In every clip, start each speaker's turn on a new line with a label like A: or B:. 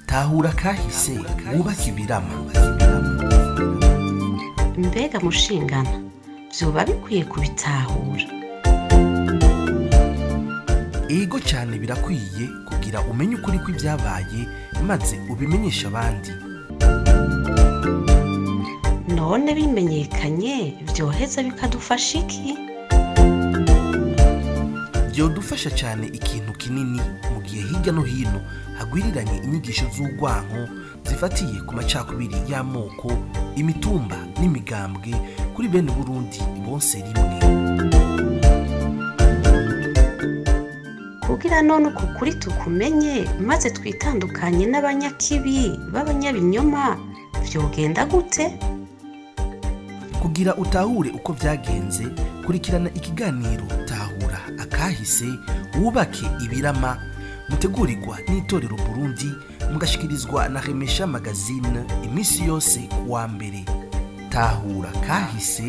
A: tahura kahise wubake ibirama.
B: Mbega mushingana vyoba bikwiye kubitahura.
A: Ego cyane birakwiye kugira umenye ukuri kw'ibyabaye maze ubimenyesha abandi.
B: None bimenyekanye vyoheza bikadufasha iki?
A: Byodufasha cyane ikintu kinini mu gihe hirya no hino hagwiriranye inyigisho z'urwanko zifatiye ku macakubiri y'amoko, imitumba n'imigambwe kuri bene Burundi bonse rimwe.
B: Kugira none uko kuri tukumenye maze twitandukanye n'abanyakibi b'abanyabinyoma vyogenda gute?
A: Kugira utahure uko vyagenze, kurikirana ikiganiro Tahura Akahise wubake ibirama, mutegurirwa n'itorero Burundi, mugashikirizwa na Remesha Magazine imisi yose kuwa mbere. Tahura Kahise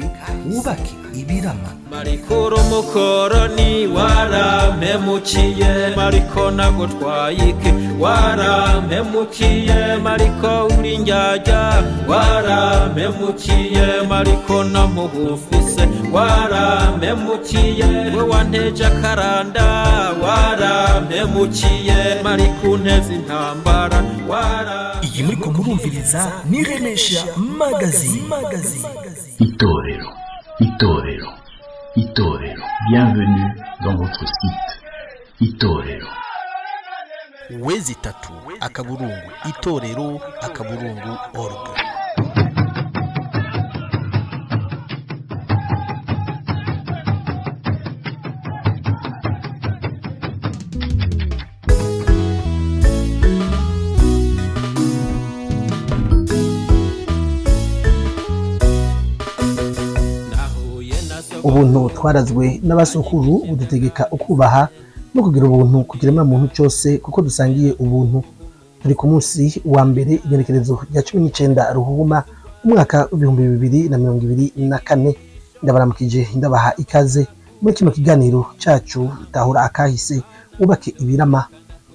A: wubake ibirama.
C: Marikuru mukoroni warampemukiye, mariko nagutwayike warampemukiye, mariko uri njyajya warampemukiye, mariko namugufise warampemukiye, we wanteje akaranda warampemukiye, mariko unteze intambara
A: Iyi muriko murumviriza ni Remesha Magazine.
D: Itorero, Itorero, Itorero. Bienvenue dans votre site. Itorero.
A: Wezi tatu akaburungu itorero akaburungu org.
E: Ubuntu twarazwe n'abasukuru budutegeka ukubaha no kugira ubuntu kugira muntu cyose kuko dusangiye ubuntu. Turi ku munsi wa mbere igenekerezo rya 19 Ruhuma umwaka wa 2024. Ndabaramukije ndabaha ikaze muri kino kiganiro cyacu Tahura Akahise wubake ibirama.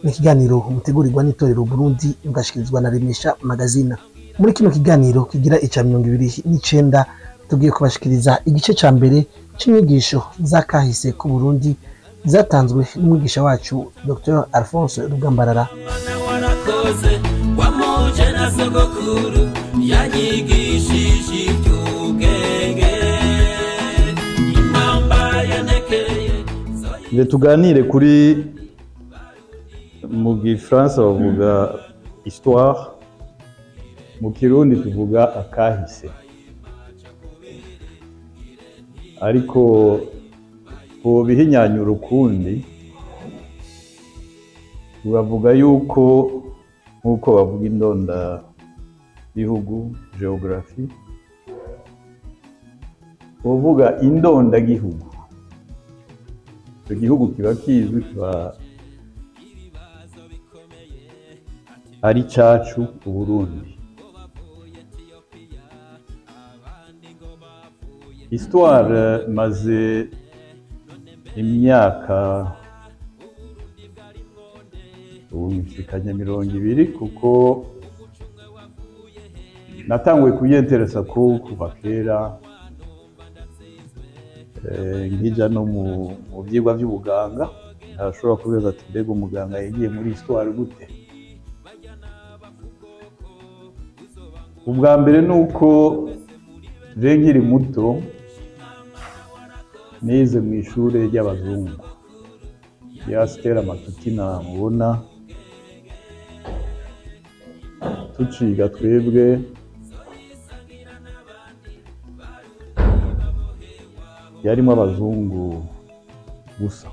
E: Ni kiganiro mutegurirwa n'itorero Burundi ugashikirizwa na Remesha Magazine. Muri kino kiganiro kigira ica 2029 tugiye kubashikiriza igice ca mbere c'inyigisho z'akahise ku Burundi zatanzwe n'umwigisha wacu Dr. Alphonse Rugambarara.
F: Tuganire kuri mu Gifaransa bavuga histoire, mu Kirundi tuvuga akahise. Ariko ko bihinyanyura ukundi uravuga yuko nkuko bavuga indonda gihugu geography, uvuga indonda gihugu, icyo gihugu kiba kizwi kiba ari cacu u Burundi. Histoire maze imyaka ubushikanya 20 kuko natanguye kuyenteresa ko kuva kera nkija no mu byigwa by'ubuganga. Ntashobora kubibaza ati mbega umuganga yagiye muri histoire gute. Ubwa mbere nuko nkiri muto nize mu ishure ry'abazungu ya Stella Matutina mubona tuciga twebwe. Yarimo abazungu gusa,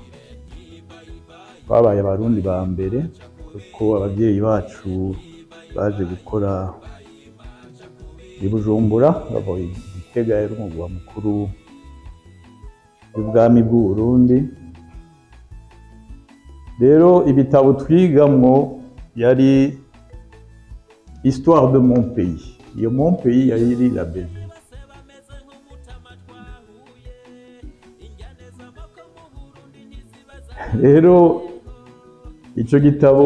F: babaye abarundi ba mbere kuko ababyeyi bacu baje gukora i Bujumbura, bavuye Gitega yari umugwa mukuru w'ubwami bw'u Burundi. Rero ibitabo twigamwo yari histoire de mon pays. Iyo mon pays yari la Belgique. Rero icyo gitabo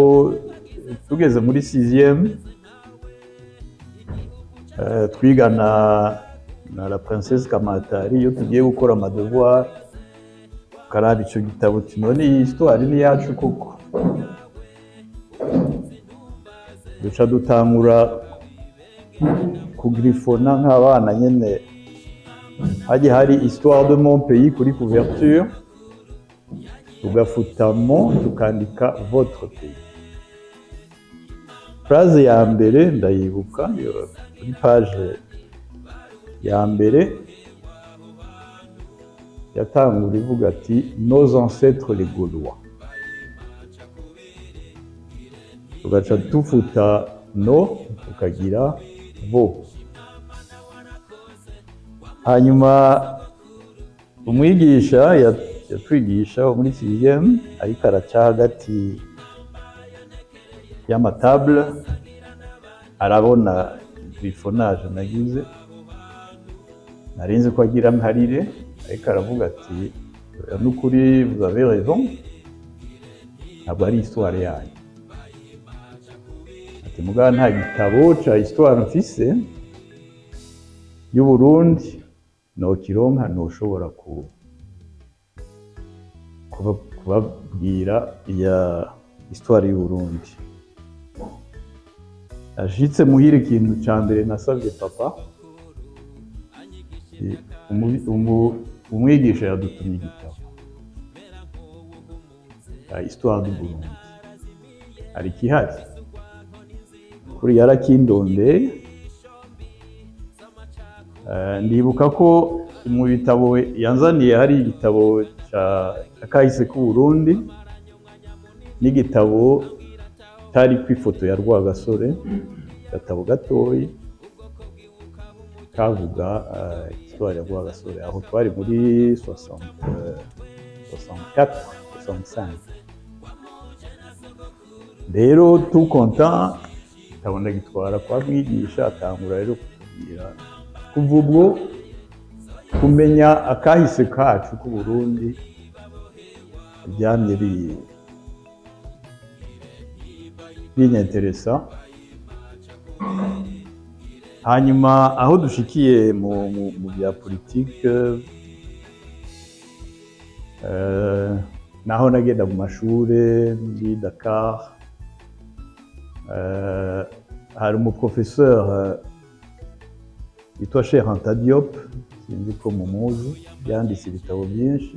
F: tugeze muri 6e twigana na la princesse Kamatari iyo tugiye gukora amadevoir karaba icyo gitabo kinone iyi histoire ni yacu koko duca dutangura kugrifona nk'abana nyene haje hari histoire de mon pays kuri couverture tugafutamo tukandika votre pays. Phrase ya mbere ndayibuka kuri page ya mbere yatangura ivuga ati nos ancêtres les Gaulois. Tugaca tufuta no tukagira vo. Hanyuma umwigisha yatwigisha muri 6e ariko araca hagati y'amatable arabona grifonage nagize narinze ko agira nkarire ariko aravuga ati n'ukuri vous avez raison ntabwo ari histoire yanyu ati mugabo nta gitabo ca histoire mfise y'u Burundi no kironka no ushobora kubabwira ya histoire y'u Burundi. Ashitse muhira ikintu ca mbere nasabye papa umwigisha yadutumye igitabo histoire du Burundi ari kihari kuri yarakindondeye ndibuka ko mu bitabo yanzaniye hari igitabo ca kahise ku Burundi n'igitabo tari kwifoto ya Rwagasore gatabo gatoyi kavuga histoire ya Rwagasore aho twari muri 64-65 rero tout content tabona gitwara kwa mwigisha atangura rero kutubwira kuva ubwo kumenya akahise kacu ku Burundi byamye binyenteresa. Hanyuma aho dushikiye mu bya politique naho nagenda mu mashure muri Dakar hari umuprofesseur yitwa Cheikh Anta Diop sinzi ko mumuzi yanditse ibitabo byinshi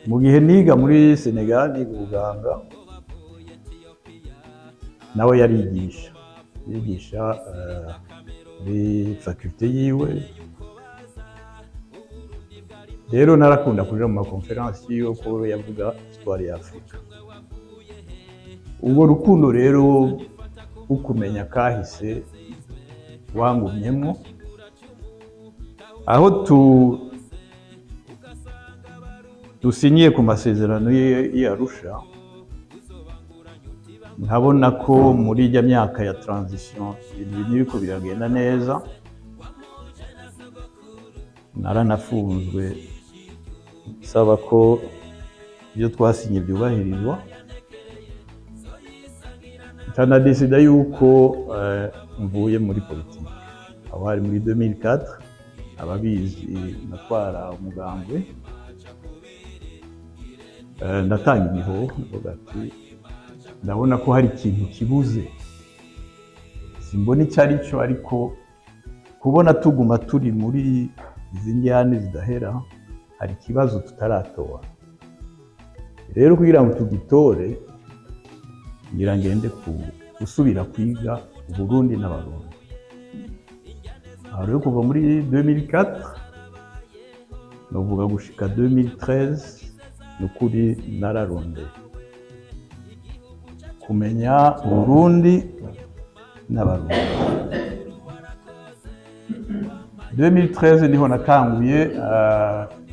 F: mu gihe niga muri Senegal niga ubuganga nawe yigisha muri faculté yiwe rero narakunda kuja mu makonferensi yo ko yavuga histoire ya Afrika. Ubwo rukundo rero ukumenya kahise wangumyemo aho dusinyiye ku masezerano y'Arusha nkabona ko muri ijya myaka ya transition ibintu biriko biragenda neza naranafunzwe saba ko ibyo twasinye byubahirizwa cyane decida yuko mvuye muri politiki aho hari muri 2004 ababizi natwara umugambwe ndatanga imihoho mvuga ati ndabona ko hari ikintu kibuze simbona icyari cyo ariko kubona tuguma turi muri izi njyane zidahera hari ikibazo tutaratora rero kugira ngo tugitore ngira ngende gusubira kwiga Burundi n'Abarundi aho rero kuva muri 2004 novuga gushika 2013 nukuri nararonde kumenya Burundi n'Abarundi 2013 niho natanguye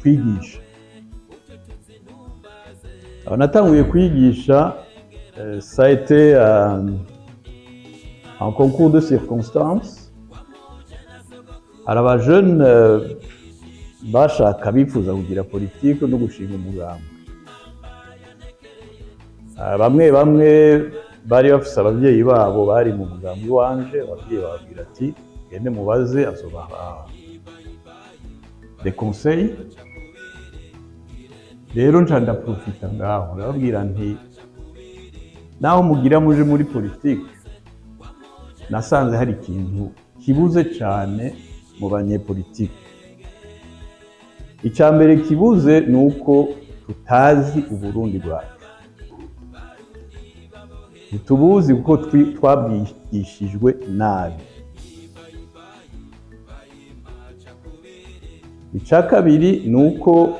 F: kwigisha aho natanguye kwigisha ça a été un concours de circonstances hari abajeune bashaka bifuza kugira politike no gushinga umugambi bamwe bamwe bari bafise abavyeyi babo bari mu mugambi wanje, abavyeyi bababwira ati gende mubaze azobaha des conseils. Rero nca ndaprofita ngaho ndababwira nti naho mugira muje muri politike, nasanze hari ikintu kibuze cyane mu banyepolitike. Icya mbere kibuze ni uko tutazi Uburundi bwacu, ntitubuzi kuko twabwigishijwe nabi. Icya kabiri ni uko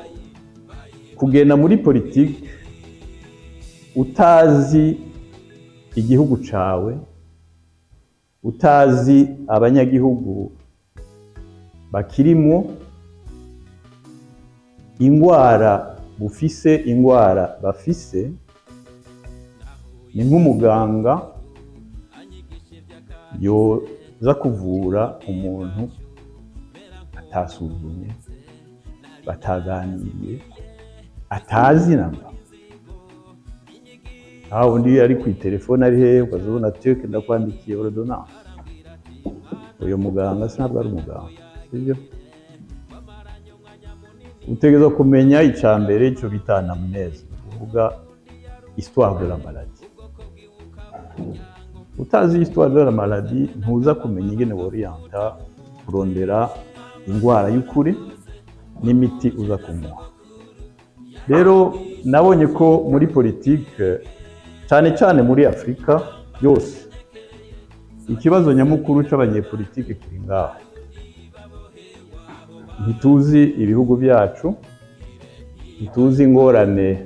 F: kugenda muri politike utazi igihugu cawe, utazi abanyagihugu bakirimwo, ingwara bufise, ingwara bafise, ni nk'umuganga yoza kuvura umuntu atasuzumye, bataganiriye, atazi namba. Aho undi ari ku telefone ari hehe ukazubona ati ndakwandikiye ordonnance. Uyo muganga sinabwo ari umuganga, sibyo? Utegerezwa kumenya icya mbere icyo bita anamnese, kuvuga histoire de la maladie. Utazi histoire de la maladie ntuza kumenya ingene worienta kurondera ingwara y'ukuri n'imiti uza kumuha. Rero nabonye ko muri politike cyane cyane muri Afrika yose ikibazo nyamukuru c'abanyepolitike kiri ngaho. Ntituzi ibihugu byacu, ntituzi ingorane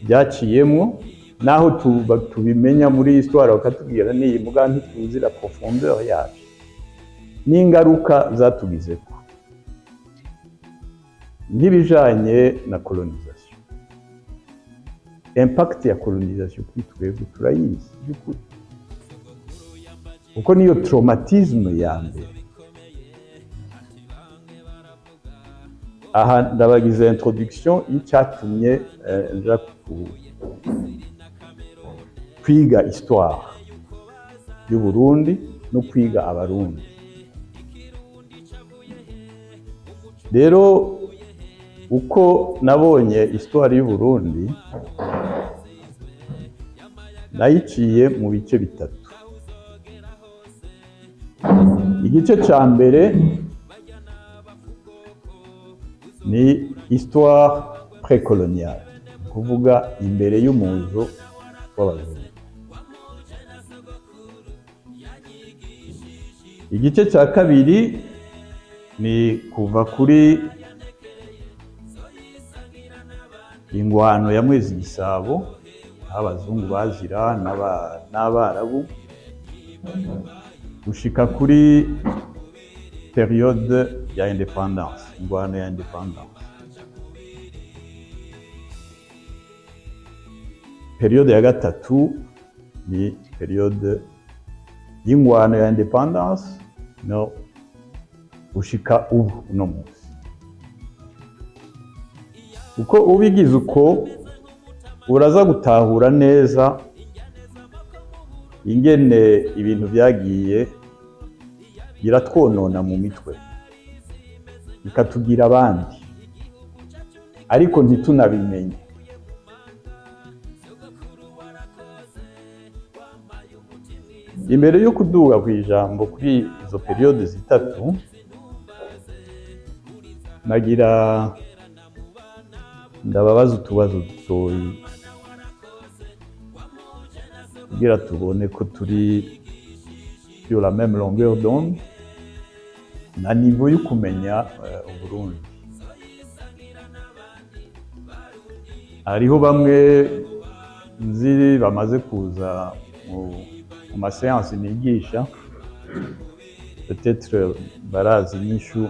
F: byaciyemwo, naho tubimenya muri histoire bakatubwira niyi muga ntituzi la profondeur yacu n'ingaruka zatugizeko nk'ibijanye na colonisation. Impact ya colonisation kuri twebwe turayizi by'ukuri, kuko niyo traumatisme ya mbere. Aha ndabagize introduction y'icyatumye nja kwiga histoire y'u Burundi no kwiga abarundi. Rero uko nabonye histoire y'u Burundi nayiciye mu bice bitatu. Igice cya mbere ni histoire précoloniale, kuvuga imbere y'umuzo w'abazungu. Igice cya kabiri ni kuva kuri ingwano ya Mwezi Gisabo, abazungu bazira n'abarabu, gushika kuri periode ya independance, ingwano ya independance. Periode ya gatatu ni periode y'ingwano ya independance no gushika ubu uno munsi. Uko ubigize uko uraza gutahura neza ingene ibintu byagiye biratwonona mu mitwe, bikatugira abandi ariko ntitunabimenye. Imbere yo kuduga ku ijambo kuri izo periode zitatu, nagira ndababaza utubazo dutoyi kugira tubone ko turi sur la même longueur d'onde na niveau yo kumenya Uburundi. Hariho bamwe nzi bamaze kuza mu maséance nigisha, peut-être barazi inyishu.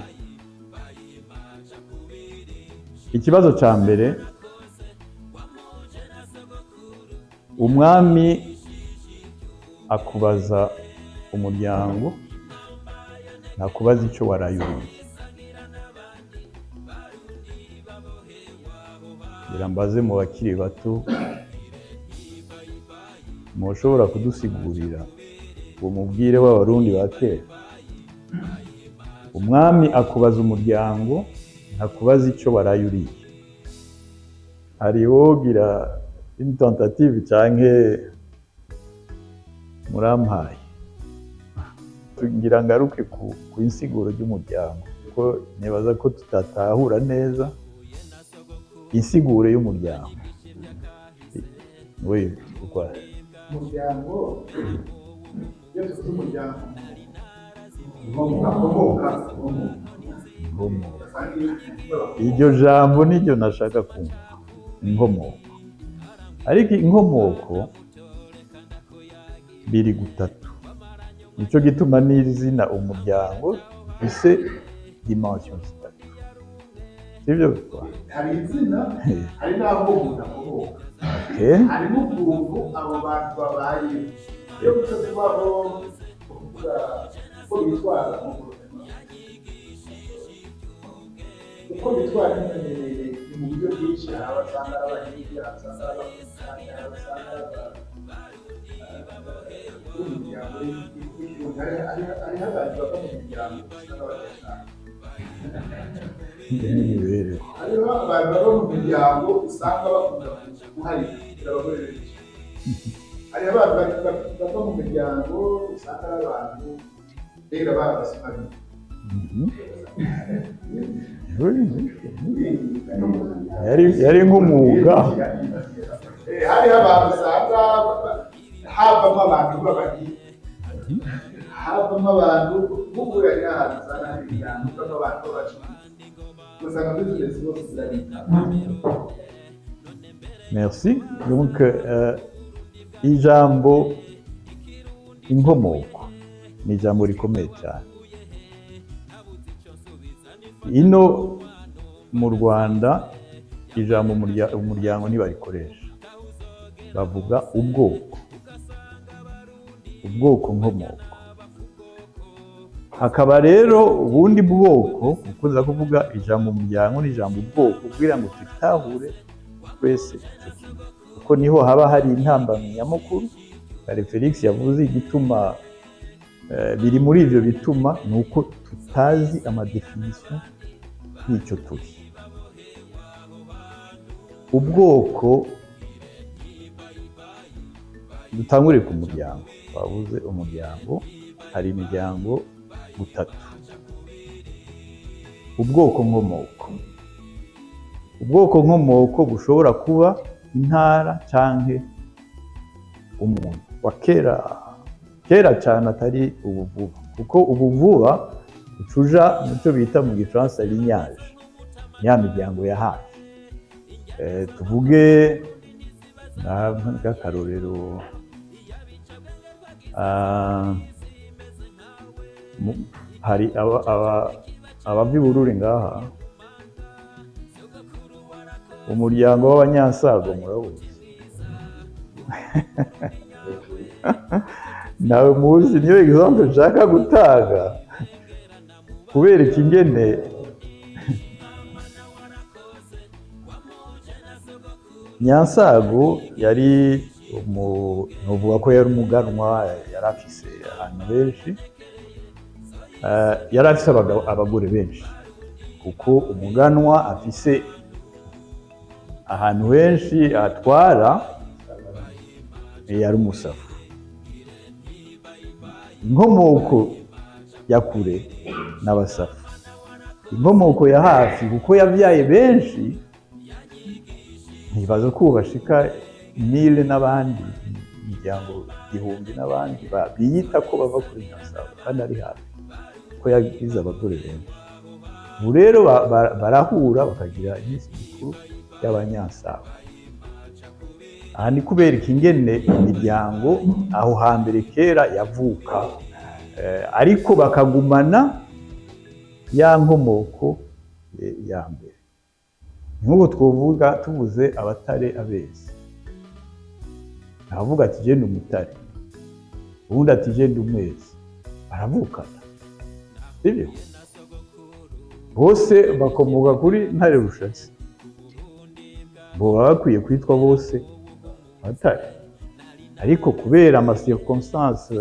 F: Ikibazo cya mbere, umwami akubaza umuryango, ntakubaza icyo warayuriye. ngira mbaze mu bakiri bato mushobora kudusigurira ngo mubwire w'abarundi ba kera umwami akubaza umuryango ntakubaza icyo baraye uriye hari wogira une tentative canke murampaye tugira ngaruke ku insiguro ry'umuryango kuko nibaza ko tutatahura neza insiguro y'umuryango we ukwa
G: umuryango iyo tuvuze umuryango
F: iryo jambo niryo nashaka kumva inkomoko ariko inkomoko biri gutatu nico gituma n'izina umuryango bise dimension zitatu sivyo
G: hari izina hari n'aho umuntu akomoka hari n'ukuntu abo bantu babaye iyo kubaho uko bitwara uko bitwara n'imimerere ni mu buryo bwinshi hari abasanga ari abahinzi abasanga ari abakusanya abasanga ari umuryango hariho abantu bava mu miryango usanga badashaka hariho abantu baba mu miryango usanga bakunda guharira abagore benshi hariho abantu bava mu miryango usanga ari abantu rero babasomanye
F: yari nk'umwuga
G: hariho abantu usanga havamo abantu b'abahinzi havamo abantu b'ubura ari ahantu usanga hari imiryango havamo abantu b'abacuruzi usanga bizinesi bose zirabika.
F: Merci. Donc ijambo inkomoko ni ijambo rikomeye cyane. Ino mu Rwanda ijambo umuryango ntibarikoresha, bavuga ubwoko nkomoko. Hakaba rero ubundi bwoko ukuza kuvuga ijambo umuryango n'ijambo ubwoko kugira ngo tutahure twese kuko niho haba hari intambamyi nyamukuru. Kare Felix yavuze igituma biri muri ivyo bituma nuko tutazi amadefinition y'icyo turi. Ubwoko dutangure ku muryango, bavuze umuryango, hari imiryango gutatu. Ubwoko nkomoko bushobora kuba intara canke umuntu wa kera cyane atari ubuvuba, kuko ubuvuba ucuja mucyo bita mu Gifaransa lignage, ya miryango ya hafi. Tuvuge nk'akarorero hari abava ibururi ngaha, umuryango w'abanyansago murabuzi. Nawe muzi, niyo exemple nshaka gutanga kubera ikingene Nyansago yari nuvuga ko yari umuganwa, yari afise ahantu benshi, yari afise abagore benshi, kuko umuganwa afise ahantu henshi atwara, yari umusafu. Inkomoko ya kure n'abasafu, inkomoko ya hafi kuko yavyaye benshi, ntibaza ko bashika 1000 n'abandi, imiryango 1000 n'abandi biyita ko bava kuri Nyansago kandi ari hafi, ko yagize abagore benshi. Ubu rero barahura bakagira iminsi mikuru y'abanyansago. Aha ni kubera ikingene imiryango aho hambere kera yavuka, ariko bakagumana ya nkomoko ya mbere. Nk'ubu twovuga tuvuze abatare abezi, avuga ati je ndi umutare, ubundi ati je ndi umwezi, baravukana, sibyo? Bose bakomoka kuri Ntare Rushatsi. bo baba bakwiye kwitwa bose abatari, ariko kubera amacirconstance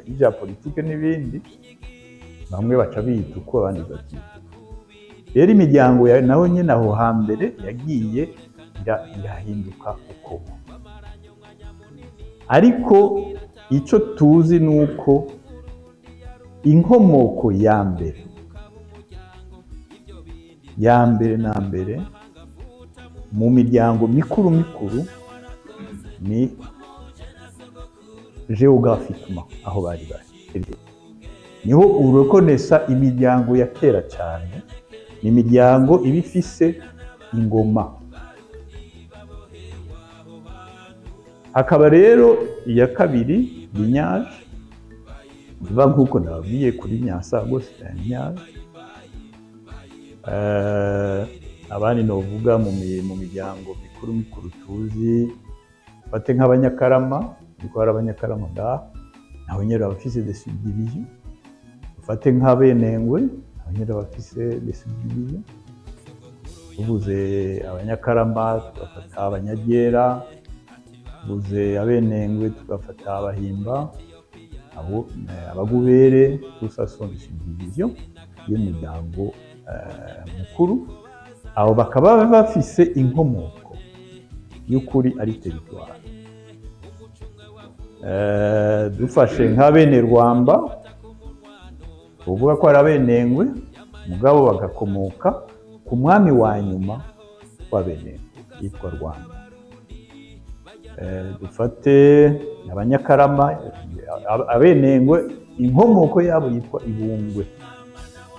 F: y'ibya politike n'ibindi bamwe baca biyita uko abandi bakita. Rero imiryango naho nyine aho hambere yagiye irahinduka uko, ariko icyo tuzi ni uko inkomoko ya mbere na mbere mu miryango mikuru ni geographiquement aho bari niho urekonesa imiryango ya kera cyane, ni imiryango iba ifise ingoma. Hakaba rero iya kabiri lignage, biva nk'uko nababwiye kuri Nyansago c'est lignage. Abandi novuga mu miryango mikuru tuzi bate nk'abanyakarama, niko hari abanyakarama nabo nyine bafise des subdivisions. Ufate nk'abenengwe nabo nyine bafise des subdivisions. Tuvuze abanyakarama tugafata abanyagera, tuvuze abenengwe tugafata abahimba, abo abagubere, tout ça sont des subdivisions y'umuryango mukuru. Abo bakaba bafise inkomoko y'ukuri ari territoire. Dufashe nk'abene Rwamba, uvuga ko ari abenengwe mugabo bagakomoka ku mwami wa nyuma w'abenengwe yitwa Rwanda. Dufate abanyakarama, abenengwe inkomoko yabo yitwa Ibungwe.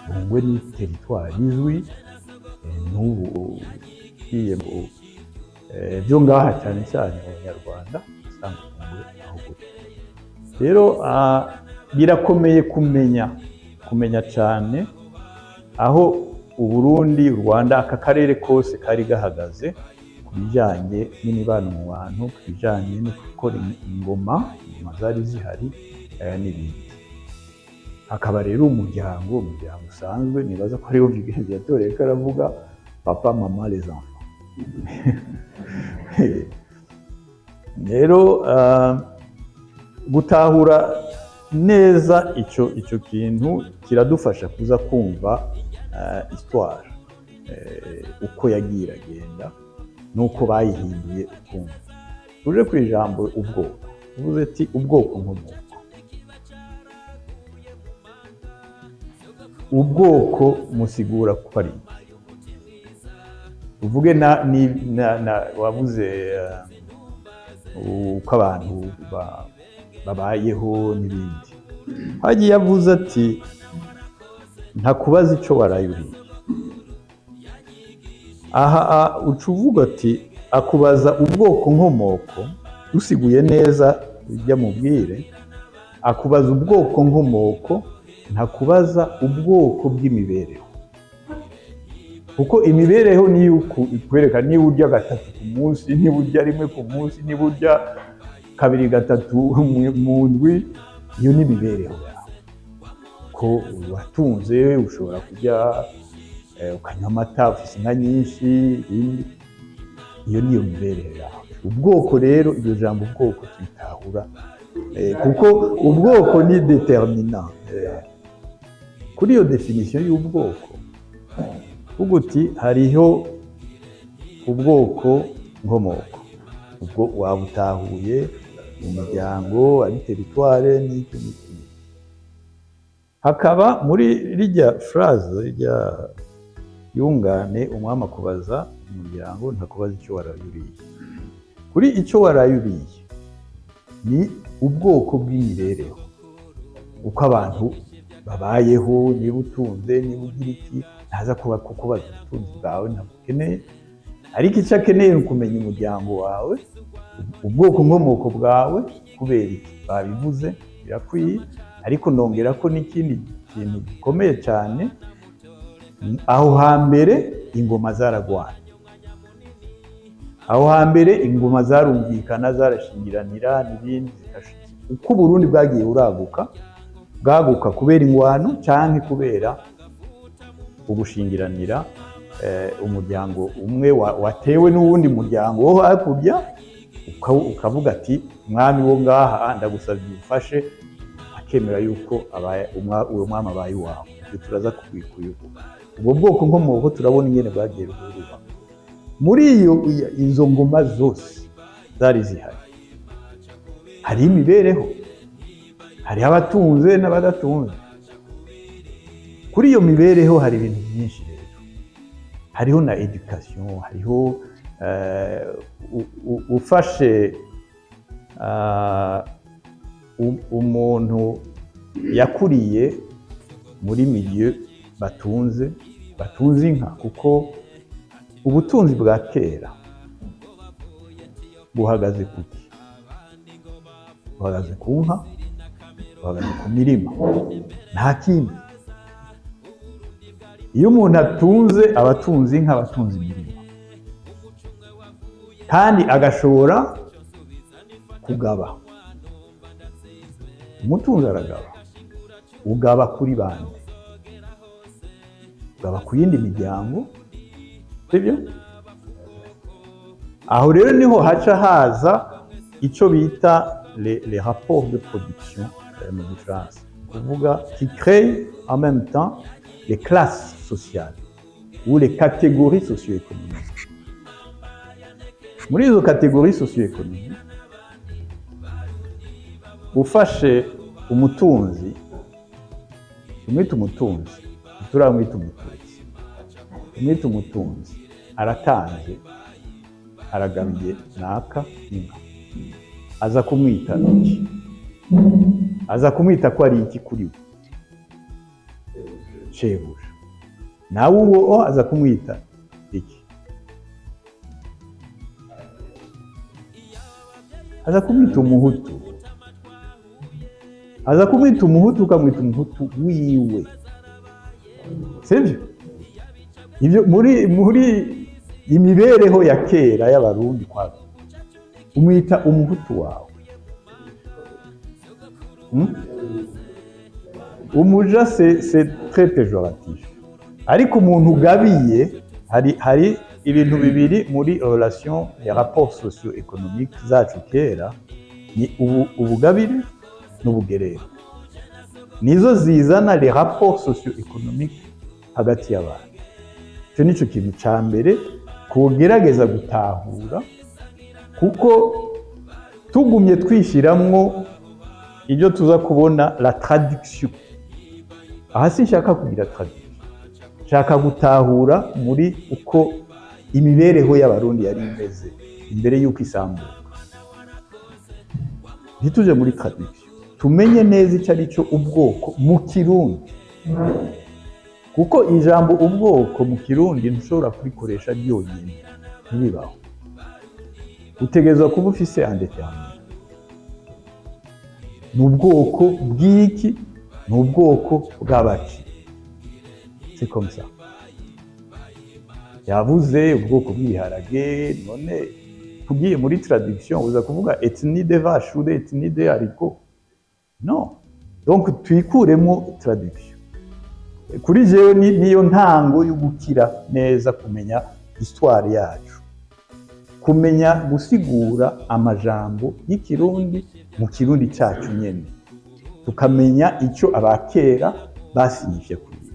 F: Ibungwe ni territoire izwi n'ubu kiye byo ngaha cyane cyane mu Nyarwanda usanga aho gute. Rero birakomeye kumenya cyane aho Uburundi, u Rwanda, aka karere kose kari gahagaze ku bijyanye n'imibano mu bantu, ku bijyanye no gukora ingoma zari zihari n'ibindi. Hakaba rero umuryango usanzwe, nibaza ko ariwo Vigende yatoreye ko aravuga papa mama les enfants. Rero gutahura neza icyo kintu kiradufasha kuza kumva histoire uko yagiye iragenda nuko bayihinduye ukumva. Tuje ku ijambo ubwoko, uvuze ati ubwoko nkomoko. Ubwoko musigura ko ari uvuge wavuze uko abantu babayeho n'ibindi. Hagiye yavuze ati ntakubaza icyo warayuriye. Aha uca uvuga ati akubaza ubwoko nkomoko, usiguye neza ujya mubwire, akubaza ubwoko nkomoko, ntakubaza ubwoko bw'imibereho. Kuko imibereho niyo ikwereka niba urya gatatu ku munsi, niba urya rimwe ku munsi, niba urya kabiri gatatu mu ndwi, iyo ni imibereho yawe. Ko watunze ushobora kurya ukanywa amata, ufite inka nyinshi, iyo niyo mibereho yawe. Ubwoko rero, iryo jambo ubwoko twitahura kuko ubwoko ni determinant. Kuri iyo definition y'ubwoko uvuga uti hariho ubwoko nkomoko, ubwo wabutahuye mu miryango ari territoire n'icyo n'iki. Hakaba muri rijya phrase rijya yungane umwami akubaza umuryango ntakubaza icyo warayuriye. Kuri icyo warayuriye ni ubwoko bw'imibereho, uko abantu babayeho, niba utunze, niba ugira iki, ntaza kukubaza ubutunzi bwawe ntabwo ukeneye, ariko icyo akeneye ni ukumenya umuryango wawe, ubwoko nkomoko bwawe, kubera iki babivuze birakwiye. Ariko nongera ko n'ikindi kintu gikomeye cyane, aho hambere ingoma zaragwana, aho hambere ingoma zarumvikana, zarashingiranira n'ibindi. Uko Burundi bwagiye bwaguka kubera ingwano cyangwa kubera ugushingiranira umuryango umwe watewe n'uwundi muryango wo hakurya, ukavuga ati mwami wo ngaha ndagusabye ufashe, akemera yuko uwo mwami abaye iwawe. Ibyo turaza kubivuga. Ubwo bwoko nkomoko turabona ingene bwagiye buhurura muri izo ngoma zose zari zihari. Hari imibereho, hari abatunze n'abadatunze. Kuri iyo mibereho hari ibintu byinshi rero. Hariho na education, hariho ufashe umuntu yakuriye muri milieu batunze inka, kuko ubutunzi bwa kera buhagaze kuki? Buhagaze ku nka, buhagaze ku mirima, nta kindi. Iyo umuntu atunze, abatunze inka, abatunze imirima, kandi agashobora kugaba. Umutunzi aragaba. Ugaba kuri bande? Ugaba ku yindi miryango, sibyo? Aho rero niho haca haza icyo bita les rapports de production mu Gifaransa, kuvuga qui crée en même temps les classes sociales ou les catégories socio-économiques. Muri izo catégories socio-économiques, ufashe umutunzi, umwita umutunzi, turamwita umutunzi. Umwita umutunzi aratanze, aragabiye naka inka. Aza kumwita iki? Aza kumwita ko ari iki kuri we? Shebuja. Nawe uwo aza kumwita iki? Aza kumwita umuhutu. Aza kumwita umuhutu, ukamwita umuhutu wiwe. Sibyo? Ibyo muri imibereho ya kera y'abarundi kwa umwita umuhutu wawe. Umuja c'est très péjoratif. Ariko umuntu ugabiye, hari ibintu bibiri muri relation ya rapport socio-économique zacu kera, ni ubugabire n'ubugerero. Nizo zizana les rapports socio-économiques hagati y'abantu. Icyo nicyo kintu cya mbere kugerageza gutahura, kuko tugumye twishiramwo ibyo tuza kubona la traduction. Aha sinshaka kugira traduction, nshaka gutahura muri uko imibereho y'abarundi yari imeze imbere y'uko isambuka. Ntituje muri traduction, tumenye neza icyo ari cyo ubwoko mu Kirundi, kuko ijambo ubwoko mu Kirundi ntushobora kurikoresha ryonyine, ntibibaho. Utegerezwa kuba ufise indeterminate. Ni ubwoko bw'iki? Ni ubwoko bw'abaki. C'est comme ça. Yavuze ubwoko bw'ibiharage, none tugiye muri traduction uza kuvuga ethnie de vache ou ethnie de haricot. Non. Donc twikuremo traduction. Kuri jewe niyo ntango yo gukira neza kumenya histoire yacu, kumenya gusigura amajambo y'ikirundi mu kirundi cyacu nyene, tukamenya icyo abakera basinyije kuri ibyo.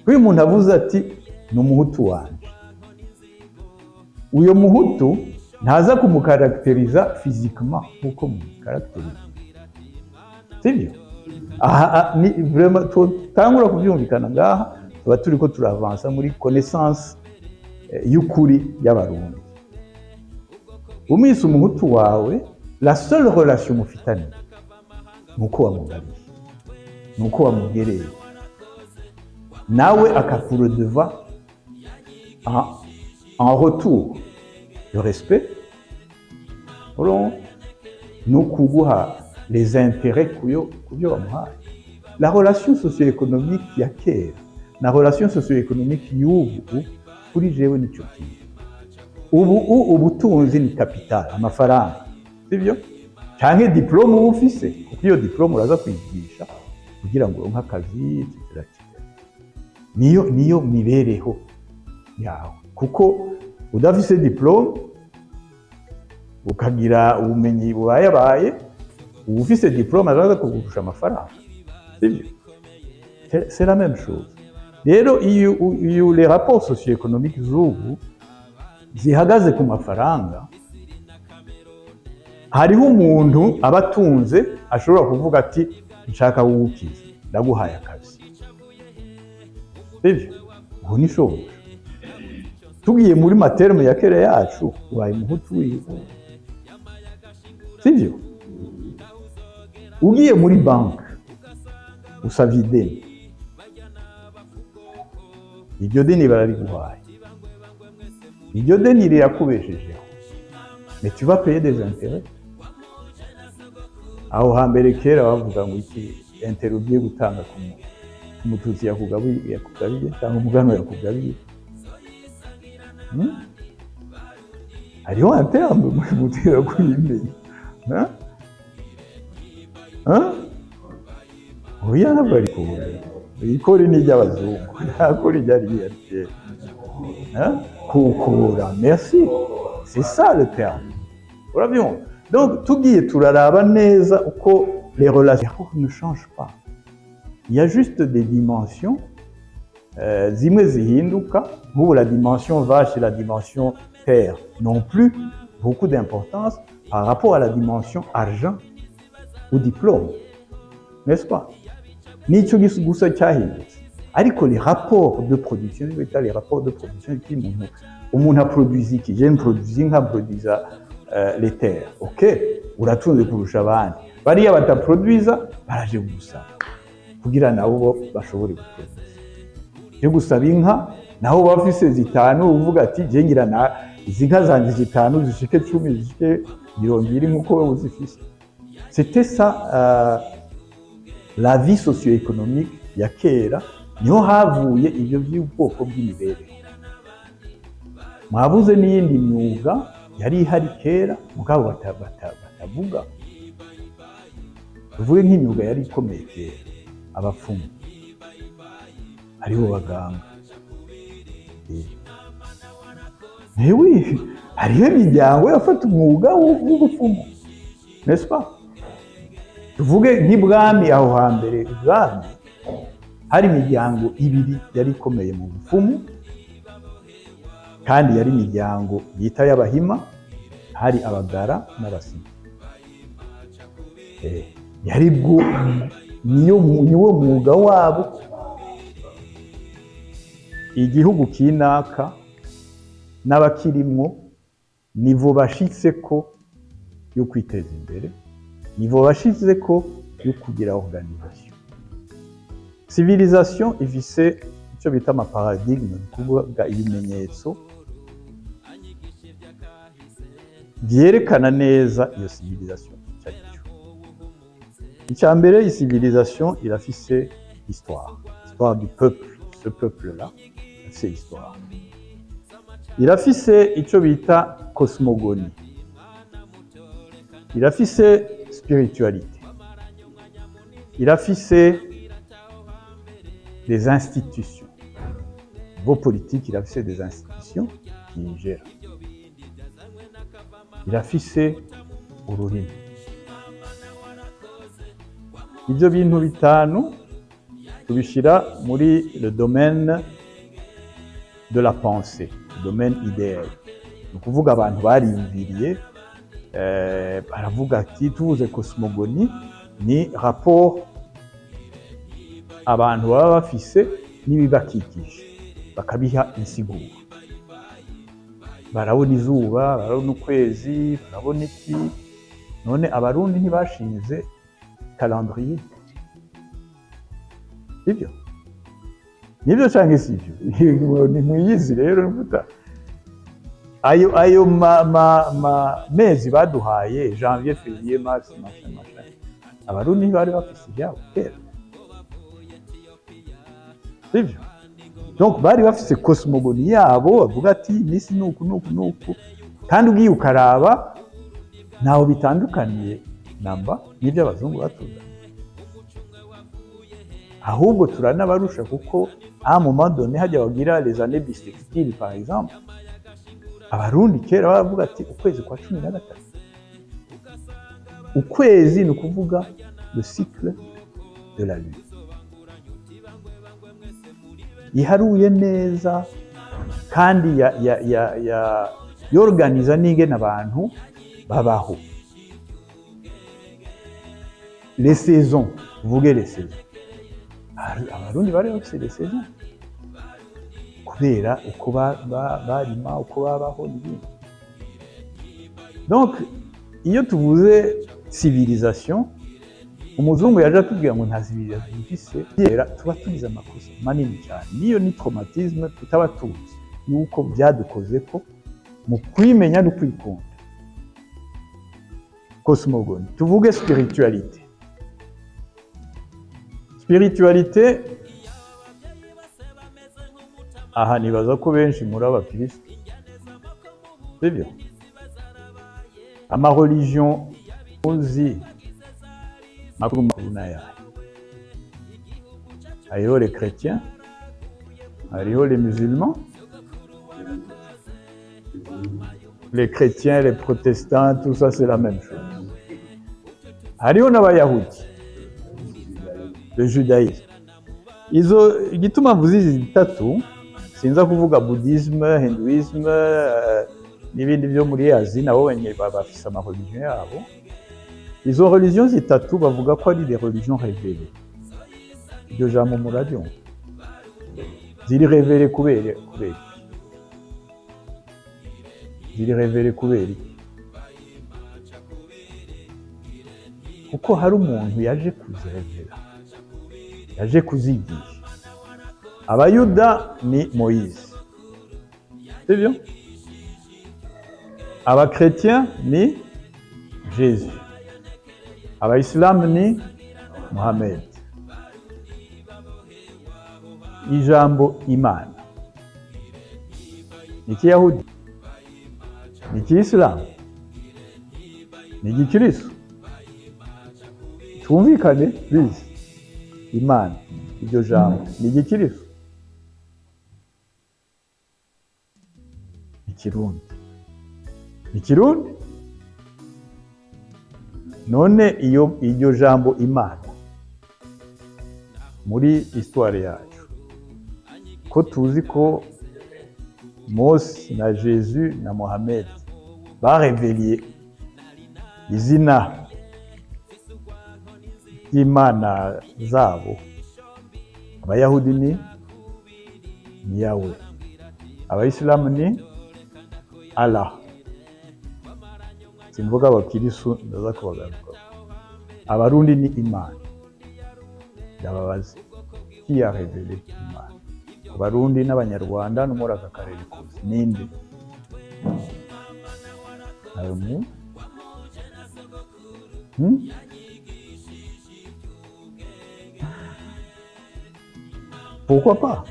F: Kuri umuntu avuze ati ni umuhutu wanje, uyo muhutu ntaza kumukarakteriza physiquement nkuko mumukarakteriza, sibyo? Aha ni vraiment tutangura kubyumvikana ngaha, tuba turi ko turavansa muri connaissance y'ukuri y'abarundi. Umwise umuhutu wawe, la seule relation mufitanye nuko wamugabiye, nuko wamugereye, nawe akakuredeva en retour le respect, no kuguha les intérêts kubyo wamuhaye. La relation socio-économique ya kera na relation socio-économique y'ubu kuri jewe nicyo kintu. Ubutunzi ni capital, amafaranga, sibyo? Canke diplome uba ufise, kuko iyo diplome uraza kwigisha kugira ngo uronke akazi, etc. Niyo mibereho yawe kuko udafise diplome ukagira ubumenyi bubayabaye uba ufise diplome azaza kugurusha amafaranga sibyo c'est la même chose rero iyo les rapports socio-économiques z'ubu zihagaze ku mafaranga hariho umuntu aba atunze ashobora kuvuga ati nshaka wukiza ndaguhaye akazi sibyo ubu ni shobuja tugiye muri materme ya kera yacu ubaye umuhutu wiwe sibyo ugiye muri banki usavye ideni iryo deni barariguhaye iryo deni rirakubeshejeho mais tu vas payer des intérêts aho hambere kera bavuga ngo iki intérêt ugiye gutanga ku mututsi yakugabiye cyangwa umugano yakugabiye hariho interme muri mutera kuyimenya oya ntabwo ari kubura ikori ni ry'abazungu ntakora iryari riyarye kukura merci c'est ça le terme urabyumva donc tugiye turaraba neza uko les relations ne changent pas il y a juste des dimensions zimwe zihinduka nk'ubu la dimension vache et la dimension terre n'ont plus beaucoup d'importance par rapport à la dimension argent ou diplôme n'est-ce pas nicyo gusa cyahindutse ariko les rapports de production les rapports de production umuntu aproduise iki je produise nka produisa les terres ok uratunze kurusha abandi bariya bataproduisa baraje gusaba kugira nabo bashobore guproduisa yo gusaba inka naho bafise zitanu uvuga ati je ngira na izi nka zanje zitanu zishike 10 zishike 20 nkuko uzifise c'était ça la vie socio-économique ya kera niho havuye ibyo by'ubwoko bw'imibereho mwabuze n'iyindi myuga yari ihari kera mugabo batavuga tuvuge nk'imyuga yari ikomeye kera abapfumu hariho baganga newe hariho imiryango yafata umwuga w'ubupfumu n'est-ce pas tuvuge nk'ibwami aho hambere ibwami hari imiryango ibiri yari ikomeye mu bupfumu kandi yari imiryango yita y'abahima hari abagara n'abasima yari bwo niwo mwuga wabo igihugu kinaka n'abakirimwo nivo bashitseko yo kwiteza imbere nivo bashitseko yo kugira organisation civilisation ifise icyo bita ama paradigme kuvuga ibimenyetso byerekana neza iyo civilisation cyacyo icya mbere iyi civilisation irafise histoire du peuple ce peuple là c'est histoire irafise icyo bita cosmogonie irafise spiritualité irafise des institutions vos politiques irafise des institutions qui gèrent irafise ururimi ibyo bintu bitanu tubishira muri le domaine de la pensée le domaine idéal ni ukuvuga abantu bariyumviriye baravuga ati tuvuze cosmogonie ni rapport abantu baba bafise n'ibibakikije bakabiha insiguro barabona izuba barabona ukwezi barabona iki none abarundi ntibashinze calendrier sibyo nibyo cyangwa sibyo ni muyizi rero mvuta ayo mezi baduhaye janvier février mars machin abarundi bari bafise ibyabo kera sibyo donc bari bafise cosmogonie yabo bavuga ati nisi nuku kandi ugiye ukaraba naho bitandukaniye namba n'ibyo abazungu batuzanye ahubwo turanabarusha kuko à un moment donné hajya bagira les années bissextiles par exemple abarundi kera baravuga ati ukwezi kwa 13 ukwezi ni ukuvuga le cycle de la lune iharuye neza kandi yorganiza n'ingene abantu babaho les saisons vuge les saisons abarundi bari bafise les saisons kubera uko barima uko babaho n'ibindi donc iyo tuvuze civilisation umuzungu yaje atubwira ngo nta civilisation ifise kera tuba tugize amakosa manini cyane niyo ni traumatisme tutaba tuzi yuko byadukoze ko mu kwimenya no kwikunda cosmogonie tuvuge spiritualité aha nibaza ko benshi muri abakristo sibyo ama religion uzi makuru nayo hariho les chrétiens hariho les musulmans les chrétiens les protestants tout ça c'est la même chose hariho n'abayahudi le judaïsme izo igituma mvuze izi bitatu sinza kuvuga bouddhisme hinduisme n'ibindi byo muri Asie nabo benye bafise ama religion yabo izo religion zitatu bavuga ko ari des religions révélées iryo jambo muradio ziri révélées kubera ziri révélées kubera kuko hari umuntu yaje kuzirevera yaje kuzigisha abayuda ni Moïse sibyo abakretien ni Jésus abayisilamu ni Mohamed ijambo imana ni kiyahudi ni kiyisilamu ni gikristo twumvikane bizi imana iryo jambo ni igikirizo ikirundi none iryo jambo imana muri histoire yacu ko tuzi ko Mose na Jésus na Mohamed bareveliye izina y'Imana zabo abayahudi ni Yahweh abayisilamu ni Allah simvuga abakirisu ndaza kubagaruka abarundi ni Imana ndababaze qui a révélé Imana abarundi n'abanyarwanda no muri aka karere kose ninde arumu Pourquoi pas?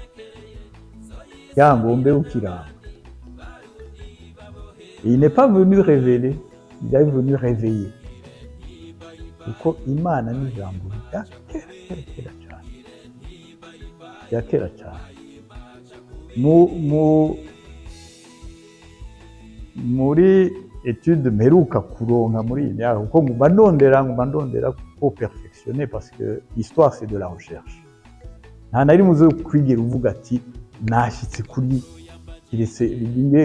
F: Yangombe Ukiramba. Il n'est pas venu révéler, il est venu réveiller. Kuko Imana ni jambo ya kera cyane. Muri étude meruka kuronka muri iyi myaka kuko ngumba ndondera pour perfectionner parce que l'histoire c'est de la recherche. nta nari muze kwigira uvuga ati nashyitse kuri kiretse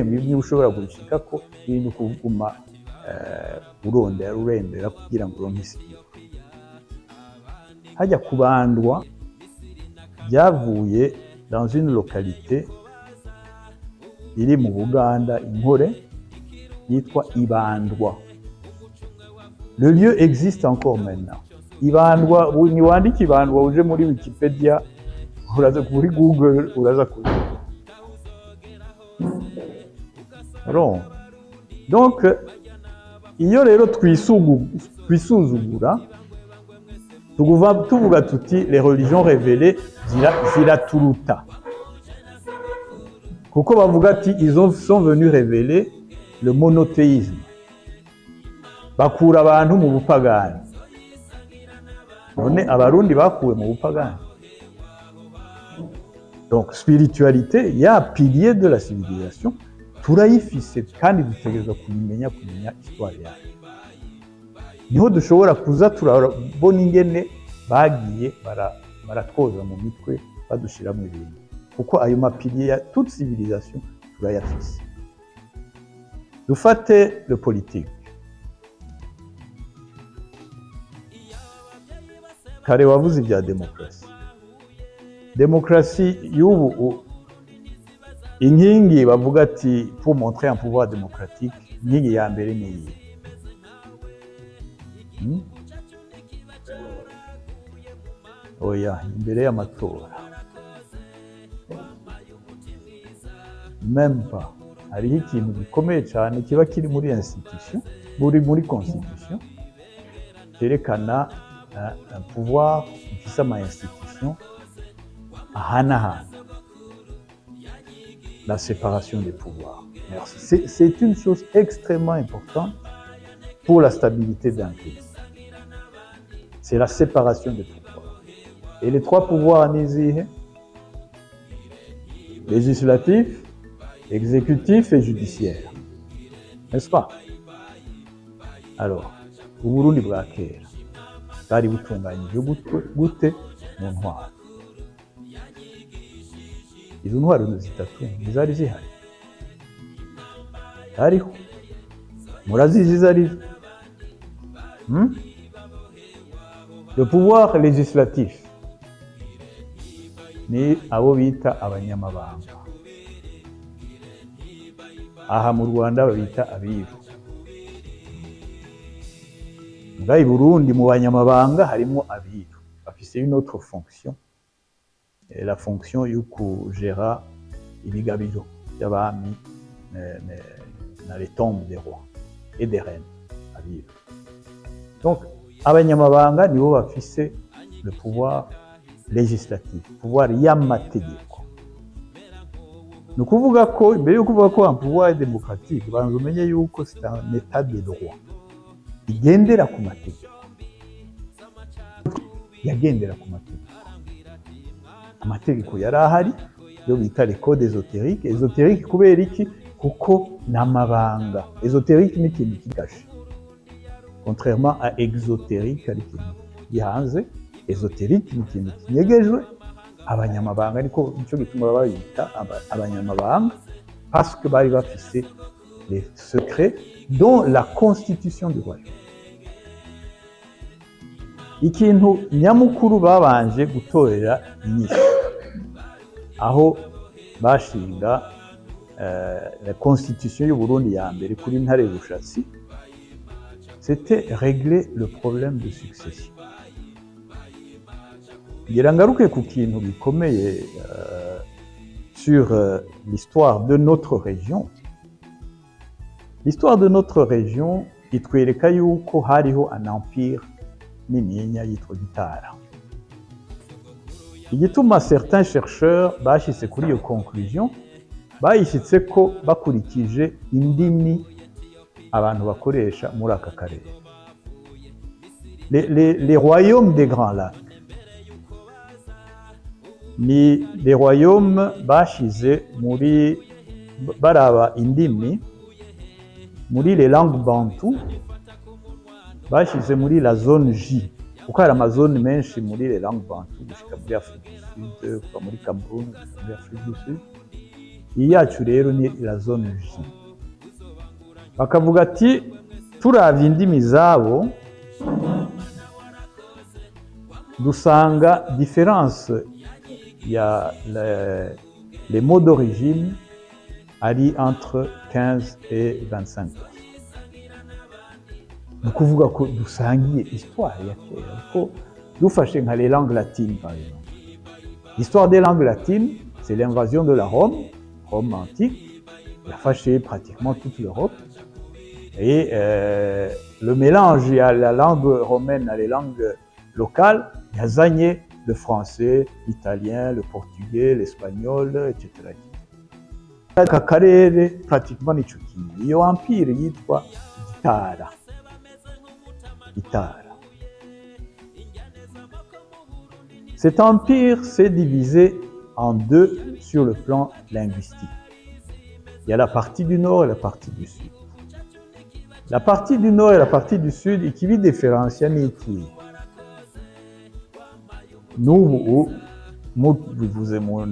F: bimwe ushobora gushika ko ibintu kuguma urendera kugira ngo uronke isigiro hajya kubandwa byavuye dans une localité iri mu Buganda Inkore yitwa Ibandwa. Le lieu existe encore maintenant. Ibandwa ni wandika Ibandwa uje muri Wikipedia uraza kuri Google uraza kuri. Donc iyo rero twisuzugura tuvuga tuti les religions révélées ziraturuta kuko bavuga ati ils sont venus révéler le monothéisme bakura abantu mu bupagani none abarundi bakuwe mu bupagani Donc spiritualité ya pilier de la civilisation turayifise kandi dutegerezwa kumenya histoire yayo. Niho dushobora kuza turabona ingene bagiye baratwoza mu mitwe badushiramo ibintu, kuko ayo mapilier ya toute civilisation turayafise. Dufate le politique. Kare wavuze ibya demokarasi. Demokarasi y'ubu inkingi bavuga ati pour montrer un pouvoir démocratique, inkingi ya mbere ni iyi. Oya, imbere y'amatora. Même pas. Hariho ikintu gikomeye cyane kiba kiri muri institution, muri constitution, cyerekana un pouvoir gifise ama institution ahanahana. La séparation des pouvoirs. C'est une chose extrêmement importante pour la stabilité d'un pays. C'est la séparation des pouvoirs. Et les trois pouvoirs nizihe: législatif, exécutif et judiciaire. N'est-ce pas? Alors, Uburundi bwa kera bwari butunganyije gute mu ntwaro? Izo ntwaro zitatu ntizari zihari. Hariho. Murazizi zarizo. Le pouvoir législatif ni abo bita abanyamabanga. Aha mu Rwanda babita abiru. Nga i Burundi mu banyamabanga harimo abiru. Bafise une autre fonction. Et la fonction yo kugera ibigabiro y'abami na les tombes des rois et des reines. Abiru. Donc abanyamabanga nibo bafise le pouvoir législatif, pouvoir y'amategeko. Ni ukuvuga ko mbere yo kuvuga ko un pouvoir démocratique banza umenye yuko c'est un état de droit igendera ku mategeko, yagendera ku mategeko. Amategeko yari ahari yo bita les codes ésotériques. Ésotérique kubera iki? Kuko n'amabanga. Ésotérique ni ikintu kigashe, contrairement à exotérique ari ikintu gihanze. Ésotérique ni ikintu kinyegejwe. Abanyamabanga niko nicyo gituma bayita abanyamabanga, parce que bari bafise les secrets dont la constitution du royaume. Ikintu nyamukuru babanje gutorera inyishu aho bashinga la constitution y'u Burundi ya mbere kuri Ntare Rushatsi, c'était régler le problème de succession. Ngira ngaruke ku kintu gikomeye sur l'histoire de notre région. L'histoire de notre région itwereka yuko hariho un empire nininya yitwa Gitara. Igituma certains chercheurs bashitse kuri iyo conclusion, bayishitse ko bakurikije indimi abantu bakoresha muri aka karere. Les royaumes des Grands Lacs ni les royaumes bashize muri baraba indimi muri les langues bantu, bashize muri la zone J, kuko hari amazone menshi muri les langues bantu gushika muri Afrique du Sud, kuva muri Cameroun, muri Afrique du Sud. Iyi yacu rero ni la zone J. Bakavuga ati turavye indimi zabo dusanga différence ya les mots d'origine ari entre 15 et 25%. Ni ukuvuga ko dusangiye histoire ya kera, ko dufashe nka les langues latines par exemple. L'histoire des langues latines, c'est l'invasion de la Rome antique, yafashe pratiquement toute l'Europe. Et le mélange à la langue romaine à les langues locales, yazanye le français, l'italien, le portugais, l'espagnol, etc. Aka karere pratiquement nico kimwe. Iyo empire yitwa Gitara. Cet empire s'est divisé en deux sur le plan linguistique. Il y a la partie du nord et la partie du sud. La partie du nord et la partie du sud ikibidiferencia ni iki? N'ubu mubivuze mu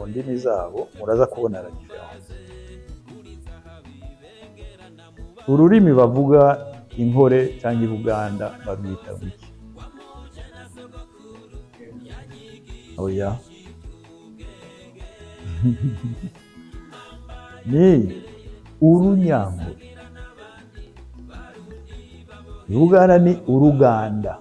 F: ndimi zabo muraza kubona la différence. Ururimi bavuga Inkore cyangwa i Buganda barwita iki? Oya. Ni Urunyango. Uganda ni Uruganda.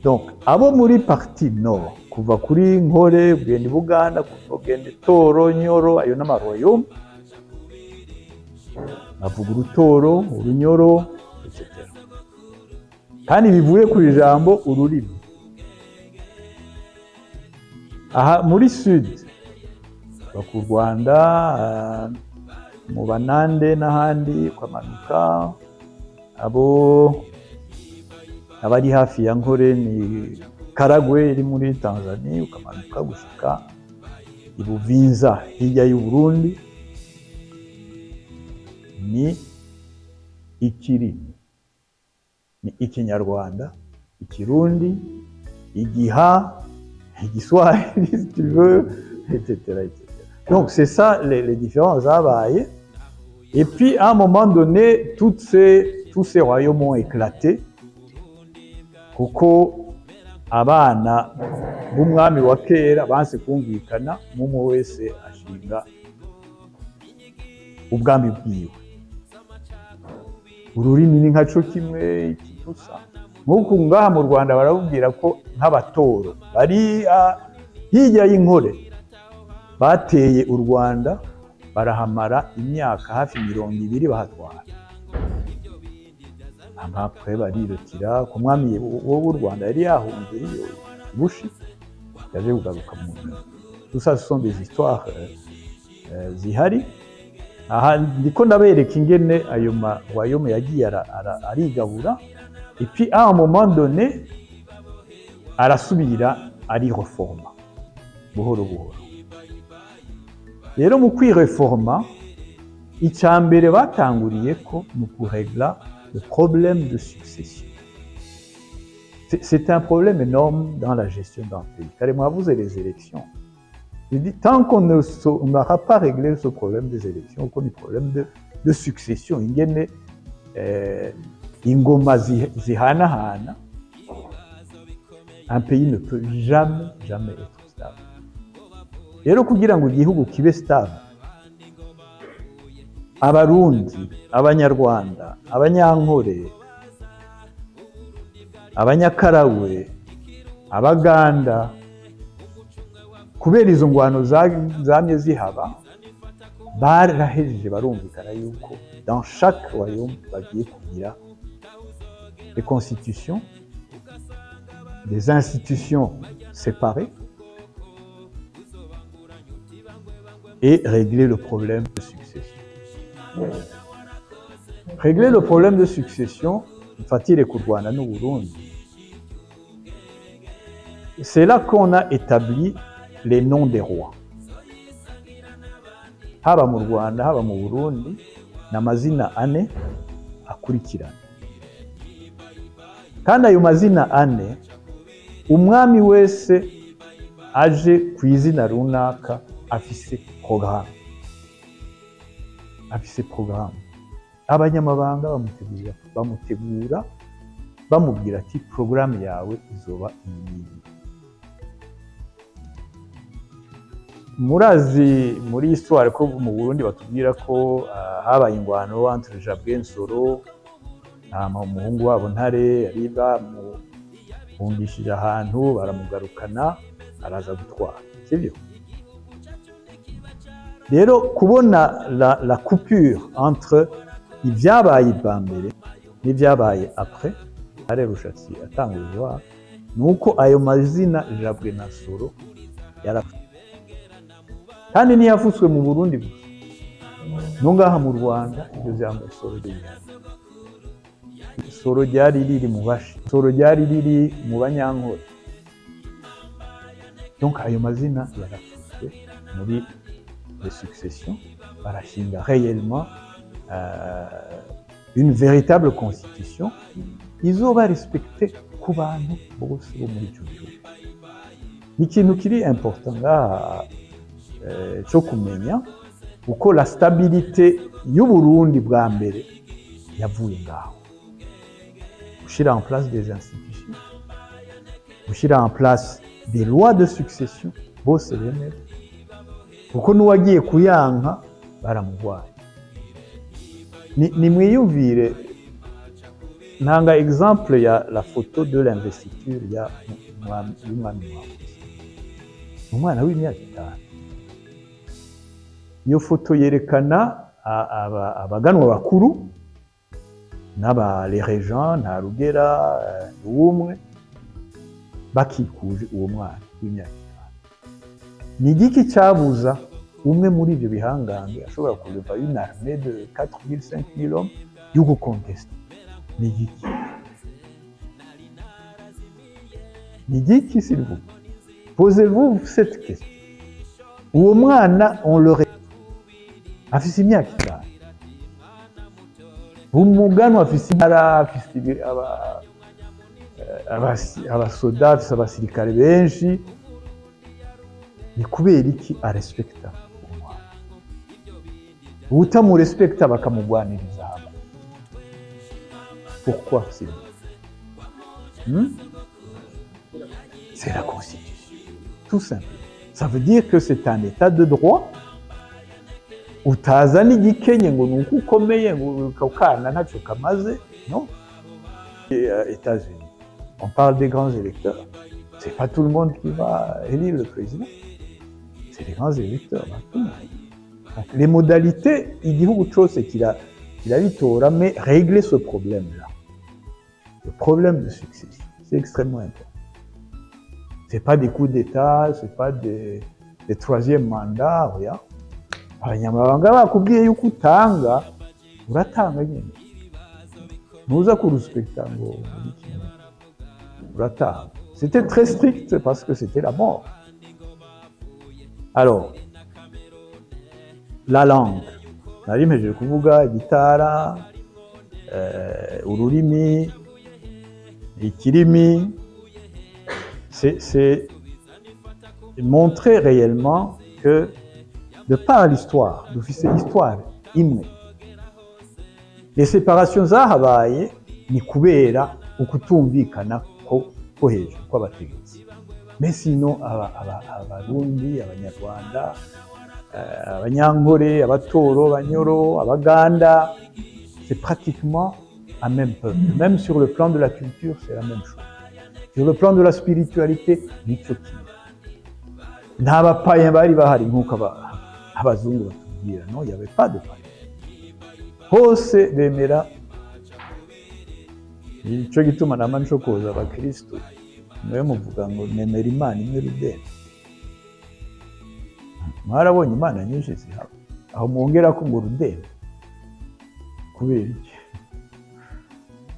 F: Donc, abo muri partie nord, kuva kuri Nkore, ugenda Buganda, ugenda Toro, Nyoro, ayo n'amaroyaume, bavuga Urutoro, Urunyoro, etc. Kandi bivuye ku ijambo ururimi. Aha muri sud, ku Rwanda, mu Banande n'ahandi kwamanuka, abo abari hafi ya Nkore ni Karagwe iri muri Tanzania, ukamanuka gushika i Buvinza hirya y'u Burundi, ni Ikirimi, ni Ikinyarwanda, Ikirundi, Igiha, Igiswahili si tu veux, etc., etc. Donc c'est ça les différences abaye. Et puis à un moment donné, tous ces royaumes ont éclaté. Kuko abana b'umwami wa kera banse kumvikana, umwe wese ashinga ubwami bwiwe. Ururimi ni nkaco kimwe ikitusa. Nk'uko ngaha mu Rwanda barabubwira ko nk'abatoro bari hirya y'Inkore bateye u Rwanda barahamara imyaka hafi 20 bahatwara. Après barirukira ku mwami w'u Rwanda yari yahunze Bushi yaje kugaruka mu Rwanda. Tout ça ce sont des histoires zihari. Aha ndiko ndabereka ingene ayo royaume yagiye arigabura, et puis à un moment donné arasubira ari reforma buhoro buhoro. Rero mu kwireforma icambere batanguriye ko mu kurégla le problème de succession. C'est un problème énorme dans la gestion d'un pays. Car moi, vous avez les élections. Je dis, tant qu'on n'aura pas réglé ce problème des élections, qu'on a un problème de succession, un pays ne peut jamais être stable. Et alors, kugira ngo igihugu kibe stable, Abarundi, Abanyarwanda, Abanyankore, Abanyakarawe, Abaganda, kubera izo ngwano zamye zihaba, barahejeje barumvikana yuko dans chaque royaume bagiye kugira des constitutions, des institutions séparées et régler le problème de succession. Régler le problème de succession, fatire ku Rwanda n'u Burundi, c'est là qu'on a établi les noms des rois. Haba mu Rwanda, haba mu Burundi, n'amazina ane akurikirana. Kandi ayo mazina ane, umwami wese aje ku izina runaka afise programme. Afise programme. Abanyamabanga bamutegura bamubwira ati programme yawe izoba iyi. Murazi muri histoire ko mu Burundi batubwira ko habaye ingwano entre Jabwe Nsoro na umuhungu wabo Ntare yari bamufungishije ahantu baramugarukana araza gutwara, sibyo? Rero kubona la coupure entre ibyabaye bwa mbere n'ibyabaye après Ntare Rushatsi atanguzwa nuko ayo mazina Jabwe na Nsoro yarapfuye. Kandi ntiyafutswe mu Burundi gusa, nungaha mu Rwanda iryo jambo Nsoro ryari riri mu Bashi, Nsoro ryari riri mu Banyankore. Donc ayo mazina yarafuzwe muri les successions barashinga réellement une véritable constitution izoba respectée ku bantu bose bo muri ico gihugu. Ni ikintu kiri important ngaha cyo kumenya uko la stabilité y'u Burundi bwa mbere yavuye ngaho. Gushyira en place des institutions, gushyira en place des lois de succession bose bemera, kuko n'uwagiye kuyanka baramugwaye. Ni mwiyumvire, ntanga exemple ya la photo de l'investiture ya y'umwami wawe, umwana w'imyaka 5. Iyo foto yerekana abaganwa bakuru n'aba les régents nta rugera uwumwe bakikuje uwo mwana w'imyaka 5. Ni igiki cyabuza umwe muri ibyo bihangange ashobora kuva une armée de 4000-5000 hommes yo gukontesta? Ni igiki? Ni igiki s'il vous plaît? Posez-vous cette question. Uwo mwana on le afise imyaka 5. Umuganwa afise intara, afise abasoda, afise abasirikare benshi. Ni kubera iki arespekta umwana? Utamurespekta bakamugwaniriza haba. Pourquoi c'est C'est la Constitution, tout simplement. Ça veut dire que c'est un état de droit. Utazana igikenye ngo nuko ukomeye ngo ukana ntacyo kamaze, non? États-Unis, on parle des grands électeurs. C'est pas tout le monde qui va élire le président. C'est les grands électeurs. Donc, les modalités, igihugu cyose kirabitora, mais régler ce problème-là, le problème de succession, c'est extrêmement important. C'est pas des coups d'État, c'est pas des troisième mandats, rien. Abanyamabanga bakubwiye yuko utanga, uratanga nyine. Ntuza kuruspekta ngo uratanga. C'était très strict parce que c'était la mort. Alors, la langue. Nari mpejeje kuvuga igitara, ururimi, ikirimi. C'est montrer réellement que de par l'histoire, dufise l'histoire imwe. Les séparations zahabaye ni kubera ukutumvikana ko hejuru kw'abategetsi. Mais sinon abarundi, abanyarwanda, abanyankore, abatoro, abanyoro, abaganda, c'est pratiquement un même peuple. Même sur le plan de la culture, c'est la même chose. Sur le plan de la spiritualité, nico kimwe. Nta bapaya bari bahari nk'uko abazungu batubwira. Non, il n'y avait pas de païens. Hose bemera. Nico gituma nama nshokoza abakristo. Mwe muvuga ngo nemera Imana imwe rudende. Mwarabonye Imana nyinshi zihaba. Aho mwongera ko ngo rudende. Kubera iki?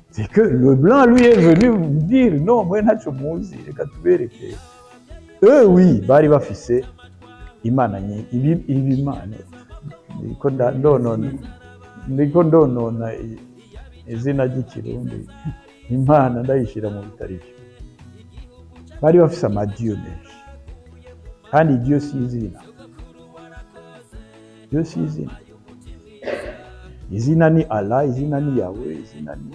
F: C'est que le blanc lui est venu me dire non, moi ntacyo muzi, reka tubereke. Eux oui, bari bafise Imana ibimana. Ndiko ndonona izina ry'ikirundi. Imana ndayishira mu bitariki. Bari bafise amadieu menshi. Kandi Dieu si izina. Dieu si izina. Izina ni Allah, izina ni Yahweh, izina ni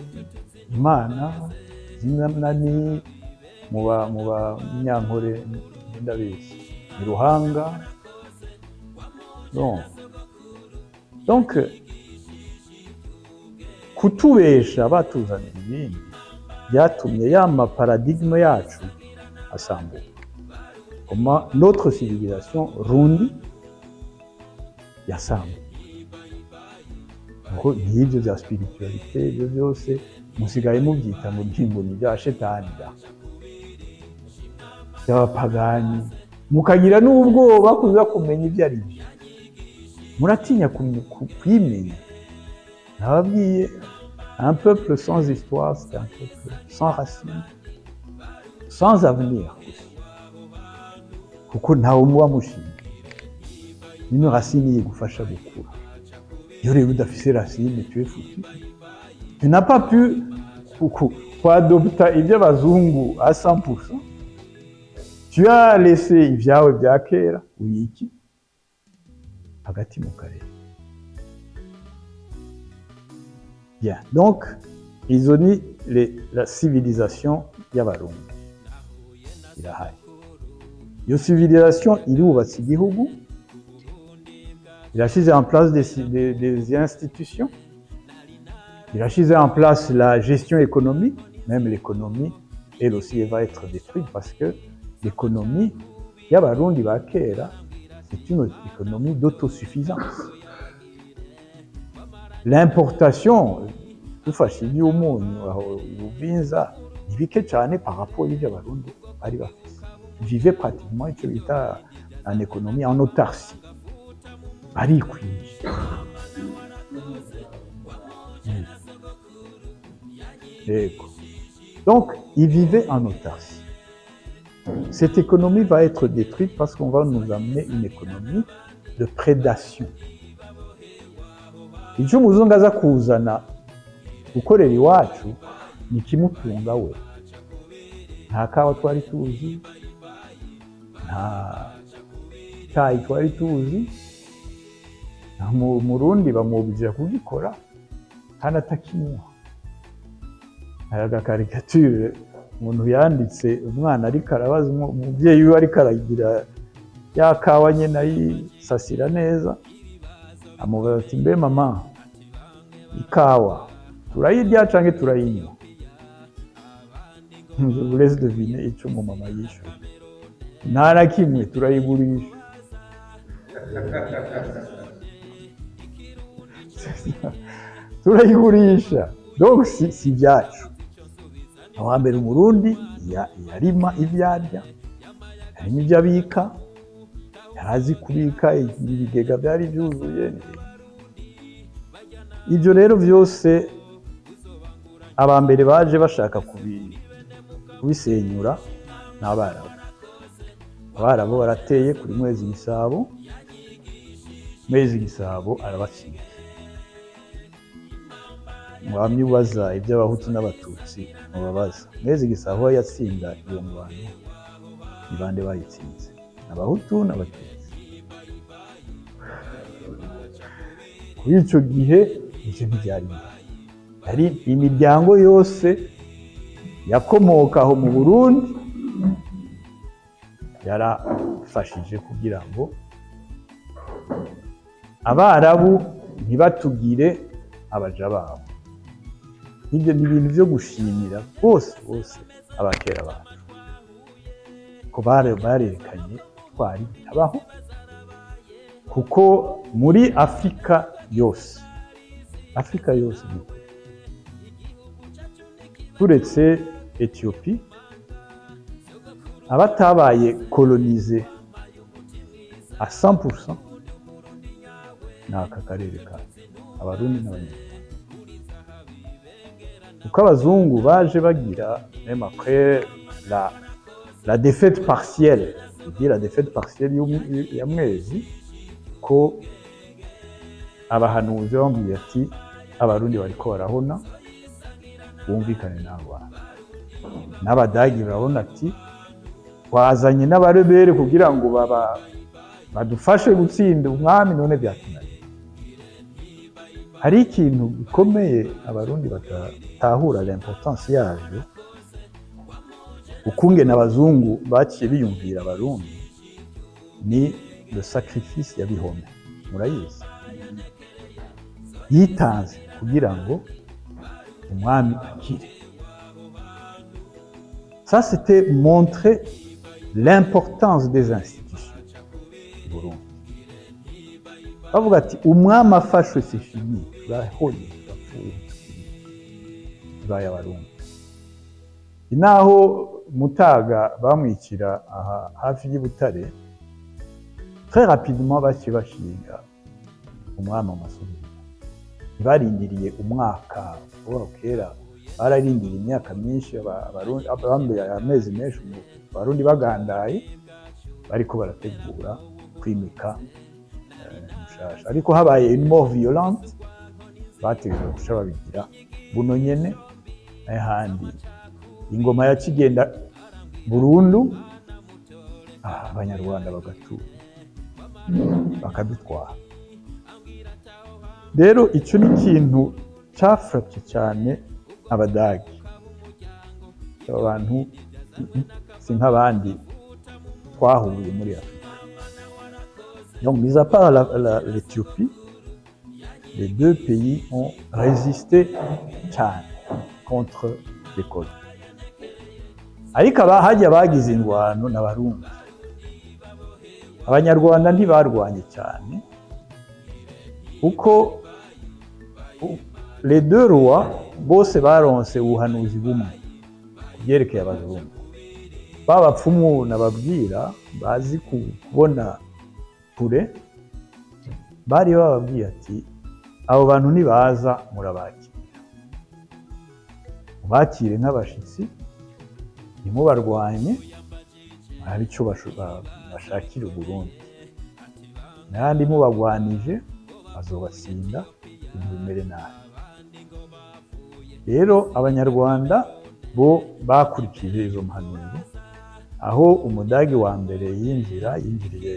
F: Imana, izina ni muba nyankore ndabizi. Ni Ruhanga. Donc kutubesha batuzanira ibindi byatumye yama paradigme yacu asambuka. Comment notre civilisation rundi yasambuka. Ngo n'ibyo bya spiritualité ibyo byose musigaye mubyita ngo ni bya shetani by'abapagani, mukagira n'ubwoba kuza kumenya ibyo ari byo. Muratinya kwimenya. Nababwiye, un peuple sans histoire, c'est un peuple sans racines, sans avenir aussi. kuko ntawe muba mushinga ino racine yigufasha gukura iyo rero udafise racine tu es foutu tu n'as pas pu kuadopta iby'abazungu à 100%. Tu as laissé ibyawe bya kera uyiki hagati mu karere. Bien, donc izo ni la civilisation y'abarundi irahari. Iyo civilisation irubatse igihugu, irashize en place des institutions, irashize en place la gestion économique, même l'économie, elle aussi elle va être détruite parce que l'économie y'abarundi ba kera, c'est une économie d'autosuffisance. L'importation, dufashe iby'umunyu aho ubinza ni bike cyane par rapport y'ibyo abarundi bari bafise. Vivait pratiquement icyo bita en économie en autarcie. Barikwije. Donc, ils vivaient en autarcie. Cette économie va être détruite parce qu'on va nous amener une économie de prédation. Icyo umuzungu aza kuzana gukorera iwacu ni ikimutunga we. Nta kawa twari tuzi, nta cyayi twari tuzi, Murundi bamubwira kugikora kandi atakimuha. Hari agakarikature umuntu yanditse umwana ariko arabaza umubyeyi we ariko aragira ya kawa nyine ayisasira neza, amubaza ati mbe mama ikawa turayirya canke turayinywa? Uretse devine icyo umumama yishyura. Nta na kimwe, turayigurisha. Turayigurisha. Donc si ibyacu. Aho hambere umurundi yarima ivyarya, harimo ibyo abika, yarazi kubika ibigega byari byuzuye. Ibyo rero byose abambere baje bashaka kubisenyura n'abarabu. Abarabu barateye kuri Mwezi Gisabo, Mwezi Gisabo arabatsinda. Mwamye ubaza iby'abahutu n'abatutsi mubabaza. Mwezi Gisabo yatsinda iyo mu bantu ni bande bayitsinze? Abahutu n'abatutsi. Kuri icyo gihe icyo ntibyari ari imiryango yose yakomokaho mu Burundi yarafashije kugira ngo abarabu ntibatugire abaja babo. Ibyo ni ibintu byo gushimira bose abakera bacu ko barerekanye twari abaho, kuko muri Afrika yose turetse Ethiopie abatabaye colonize à 100% n'aka karere ka abarundi n'abanyarwanda. Uko abazungu baje bagira même après la défaite partielle, la défaite partielle ya Mwezi, ko abahanuzi bambwiye ati abarundi bariko barahona bumvikane n'Abana. N'Abadagi barabona ati wazanye n'abarebere kugira ngo badufashe gutsinda umwami, none byatunaniye. Hari ikintu gikomeye abarundi batatahura l'importance yavyo, ukungene abazungu baciye biyumvira abarundi, ni le sacrifice ya Bihome. Murayizi yitanze kugira ngo umwami akire. Ça c'était montrer l'importance des institutions du Burundi. Bavuga ati umwami afashwe c'est fini, turahoye turapfuye tubaye abarundi. Inaho Mutaga bamwikira aha hafi y'Ibutare, très rapidement baciye bashinga umwami Amasubira. Ntibarindiriye umwaka uwo kera, bararindiriye imyaka myinshi, abarundi amezi menshi abarundi bagandaye, bariko barategura kwimika mushasha ariko habaye une mort violente bategereje guca babigira buno nyene n'ahandi ingoma ya kigenda burundu abanyarwanda bagatura bakadutwara rero icyo ni ikintu cyafashe cyane abadagi abantu si nk'abandi twahuye muri Afrika. Donc mis à part l'Éthiopie, les deux pays ont résisté contre les colons. Ariko hajya bagize indwano n'abarundi abanyarwanda ntibarwanye cyane kuko les deux rois bose baronse ubuhanuzi bumwe kubyerekeye abazungu babapfumu nababwira bazi kubona kure bari bababwiye ati abo bantu nibaza murabakira bakire nk'abashitsi ntimubarwanye hari icyo bashakira Burundi n'andi mubagwanije bazobatsinda ibintu bimere nabi rero abanyarwanda bo bakurikije izo mpanuro aho umudagi wa mbere yinjiriye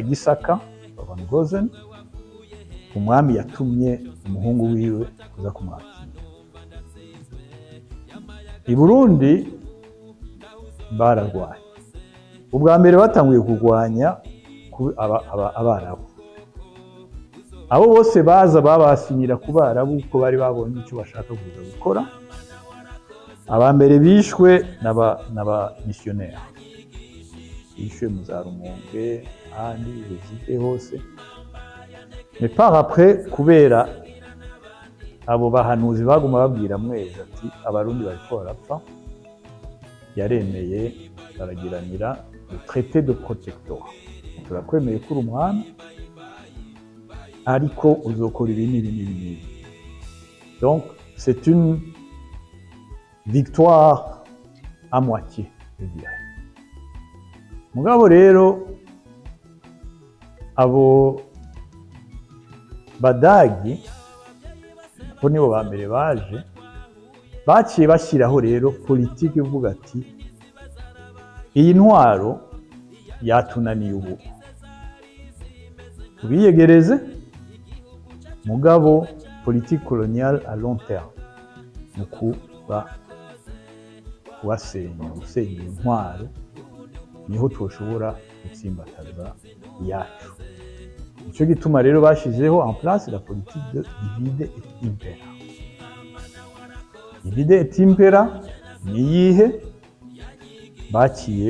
F: Gisaka Van Gozen umwami yatumye umuhungu wiwe kuza kumwakira i Burundi bararwanya ubwa mbere batanguye kurwanya abarabu abo bose baza babasinyira ku barabu uko bari babonye icyo bashaka kuza gukora aba mbere bishwe n'aba missionnaire bishwe mu za Rumonge ahandi bizite hose mais par après kubera abo bahanuzi baguma babwira mwezi ati abarundi bariko barapfa yaremeye baragiranira le traité de protectorat turakwemeye kuri umwami ariko uzokora ibi n'ibi donc c'est une victoire à moitié je dirais mugabo rero abo badagi bo nibo ba mbere baje baciye bashyiraho rero politiki ivuga ati iyi ntwaro yatunaniye ubu tubiyegereze mugabo politique coloniale à long terme mu gusenya intwaro niho twoshobora gutsimbataza yacu nicyo gituma rero bashizeho en place la politique de divide et impera divide et impera ni yihe baciye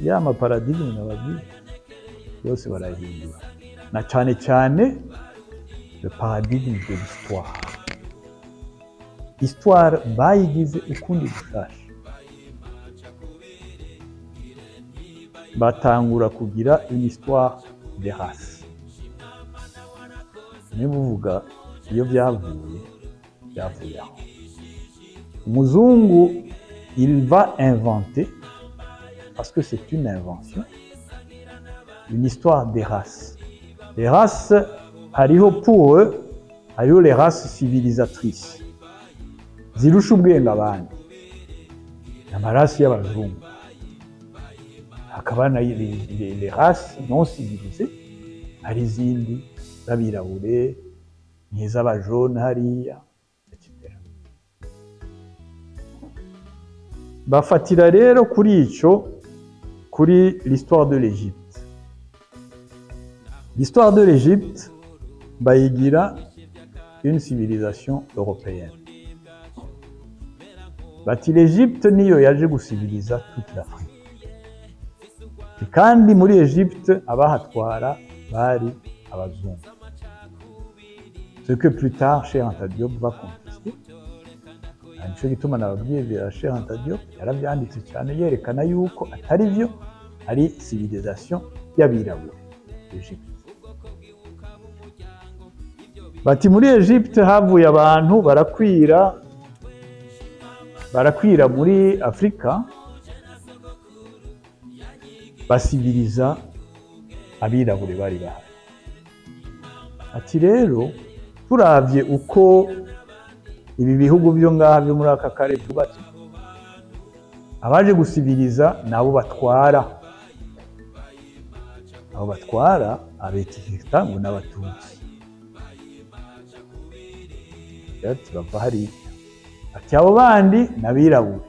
F: yama paradigme n'ababwiye yose barahindura na cyane cyane le paradigme de l'histoire bayigize ukundi gushasha batangura kugira une histoire de race nibuvuga iyo byavuye aho umuzungu il va inventer parce que c'est une invention une histoire des races les races hariho pour eux hariho les races civilisatrices zirusha ubwenge abandi amarasi y'abazungu hakaba na les races non civilisées hari izindi z'abirabure n'iz'abajone hariya etc bafatira rero kuri icyo kuri l'histoire de l'Égypte l'histoire de l'Égypte bayigira une civilisation européenne bati l'Égypte niyo yaje gusiviliza toute l'Afrique kandi muri Égypte abahatwara bari abazungu ce que plus tard Cheikh Anta Diop va contester nicyo gituma nababwiye bya Cheikh Anta Diop yarabyanditse cyane yerekana yuko atari byo ari civilisation y'abirabura Égypte bati muri Égypte havuye abantu barakwira muri Afrika basibiriza abirabure bari bahari. Ati rero turavye uko ibi bihugu byo ngaha byo muri aka kare byubatse, abaje gusibiriza nabo batwara, abo batwara abetikita ngo n'abatutsi. Ati bava hariya, ati abo bandi n'abirabure.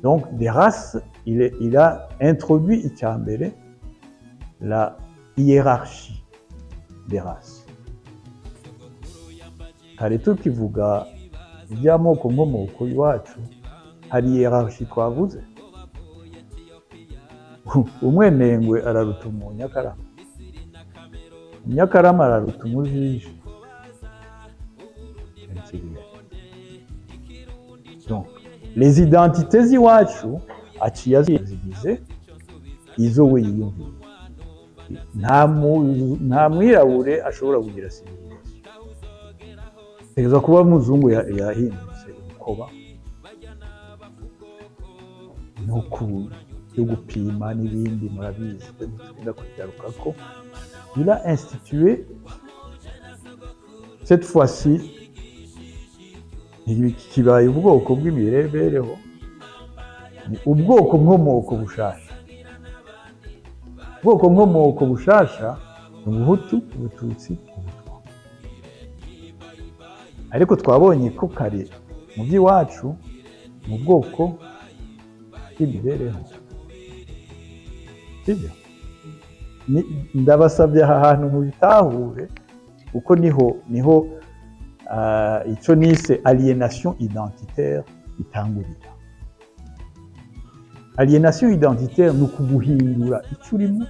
F: Donc des races, il a introduit icyambere la hiérarchie des races. Kare tukivuga iby'amoko nkomoko iwacu hari hiérarchie twavuze. Umwenengwe araruta umunyakarama, umunyakarama araruta umujiji. Donc les identités z'iwacu aciye azigize izo we yiyumviye. Nta mwirabure ashobora kugira civilisation. Tegeza kuba muzungu yahindutse urukoba no yo gupima n'ibindi murabizi tugenda kugaruka ko il a institué cette fois-ci kibaye ubwoko bw'imibereho, ni ubwoko nkomoko bushasha. Ubwoko nkomoko bushasha ni Ubuhutu, Ubututsi, Ubutwa. Ariko twabonye ko kare mu by'iwacu mu bwoko bw'imibereho. Sibyo? Ndabasabye aha hantu mu bitahure uko niho icyo nise aliénation identitaire itangurira. Aliénation identitaire ni ukuguhindura icyo urimo.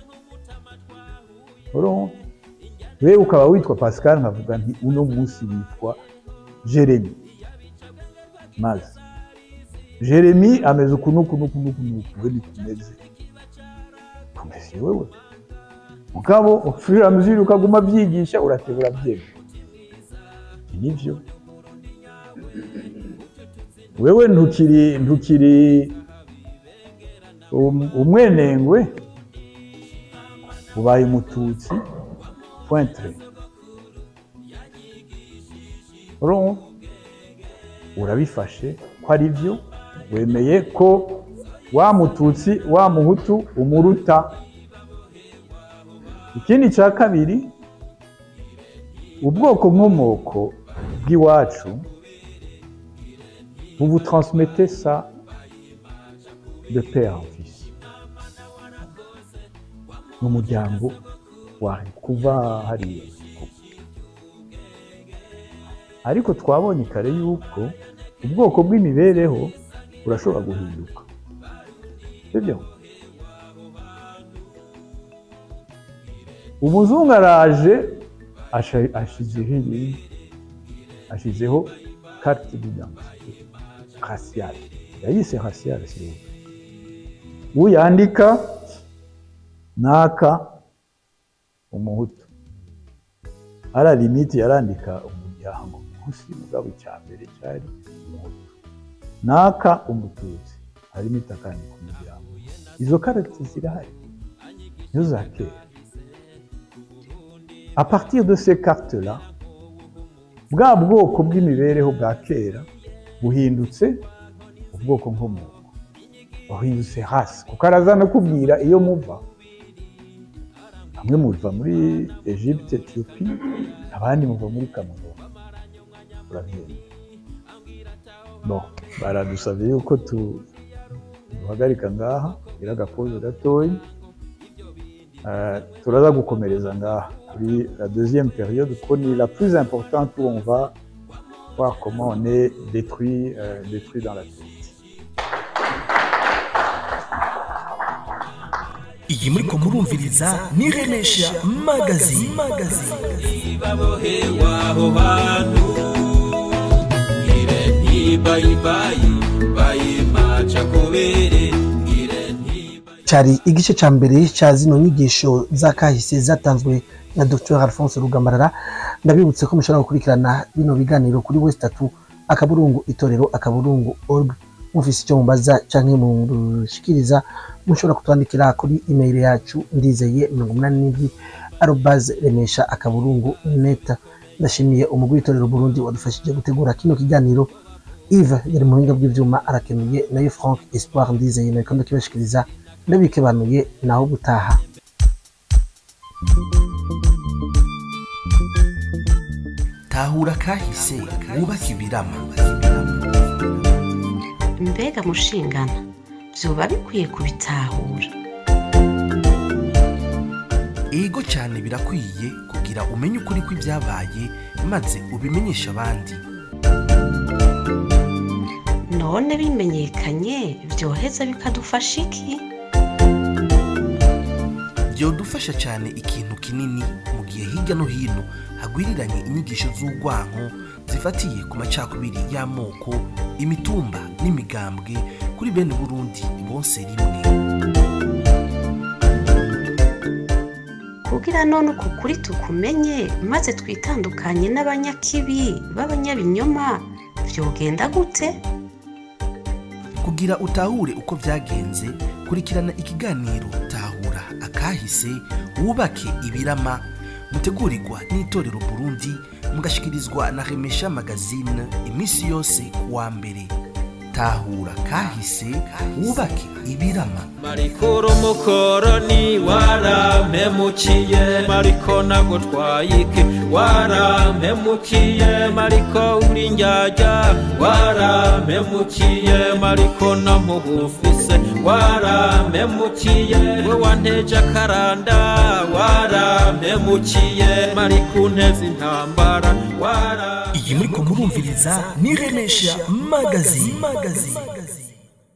F: Wewe ukaba witwa Pascal nkavuga nti uno munsi witwa Jeremy. Maze Jeremy ameze ukuntu we nikumeze. Kumeze wewe. Mugabo ufira muziri ukaguma byigisha uratebura byego. Nivyo. Wewe ntukiri umwenengwe, ubaye umututsi pointre. Urabifashe ko ari byo, wemeye ko wa mututsi wa muhutu umuruta. Ikindi cya kabiri, ubwoko nkomoko bw'iwacu vous vous transmettez ça de père en fils. Mu muryango wawe kuva hariya. Ariko twabonye kare yuko ubwoko bw'imibereho burashobora guhinduka. Sibyo? Umuzungu araje ashizeho carte d'identité raciale. Yayise raciale siyo. Uyandika naka umuhutu. Ara limite yarandika umuryango munsi mugabo cyambere cyari umuhutu. Naka umututsi. Hari mitakani ku muryango. Izo carte zirahari. Nizo zakera. À partir de ces cartes-là, bwa bwoko bw'imibereho bwa kera buhindutse ubwoko nkomoko. Buhindutse hasi. Kuko araza no kubwira iyo muva. Bamwe muva muri Egypte, Ethiopie, abandi muva muri Cameroun. Urabyemera. Bon, baradusabye yuko duhagarika ngaha, gira agapoze gatoyi. Turaza gukomereza ngaha. La deuxième période, la plus importante où on va voir comment on est détruit dans la tête.
A: Iyi muri ko murumviriza ni Remesha Magazine.
E: Cyari igice cya mbere cya zino nyigisho za kahise zatanzwe na Dr Alphonse Rugamarara. Ndabibutse ko mushobora gukurikirana bino biganiro kuri West 3 akaburungu itorero akaburungu org mufise icyo mubaza canke mushikiriza mushobora kutwandikira kuri email yacu ndizeye87@remesha.net. ndashimiye umugwi w'itorero Burundi wadufashije gutegura kino kiganiro. Yves yari mu buhinga bw'ivyuma arakenuye, nayo Frank Espoir Ndizeye nariko ndakibashikiriza. Ndabikebanuye naho gutaha.
A: tahura kahise wubaka ibirama.
B: mbega mushingana vyoba bikwiye kubitahura.
A: Ego cyane birakwiye kugira umenye ukuri kw'ibyabaye maze ubimenyesha abandi.
B: none bimenyekanye vyoheza bikadufasha iki?
A: Byodufasha cyane ikintu kinini mu gihe hirya no hino hagwiriranye inyigisho z'urwanko zifatiye ku macakubiri y'amoko, imitumba n'imigambwe kuri bene Burundi bose rimwe.
B: kugira none uko kuri tukumenye maze twitandukanye n'abanyakibi b'abanyabinyoma vyogenda gute?
A: Kugira utahure uko byagenze, kurikirana ikiganiro Tahura Akahise wubake ibirama, mutegurirwa n'itorero Burundi mugashikirizwa na Remesha Magazine imisi yose kuwa mbere. Tahura Kahise wubake ibirama.
C: Marikuru mukoroni warampemukiye, mariko nagutwayike warampemukiye, mariko uri indyarya warampemukiye, mariko namugufise warampemukiye, we wanteje akaranda warampemukiye, mariko unteze intambara
A: Iyi muriko murumviriza ni Remesha Magazine. Magazine.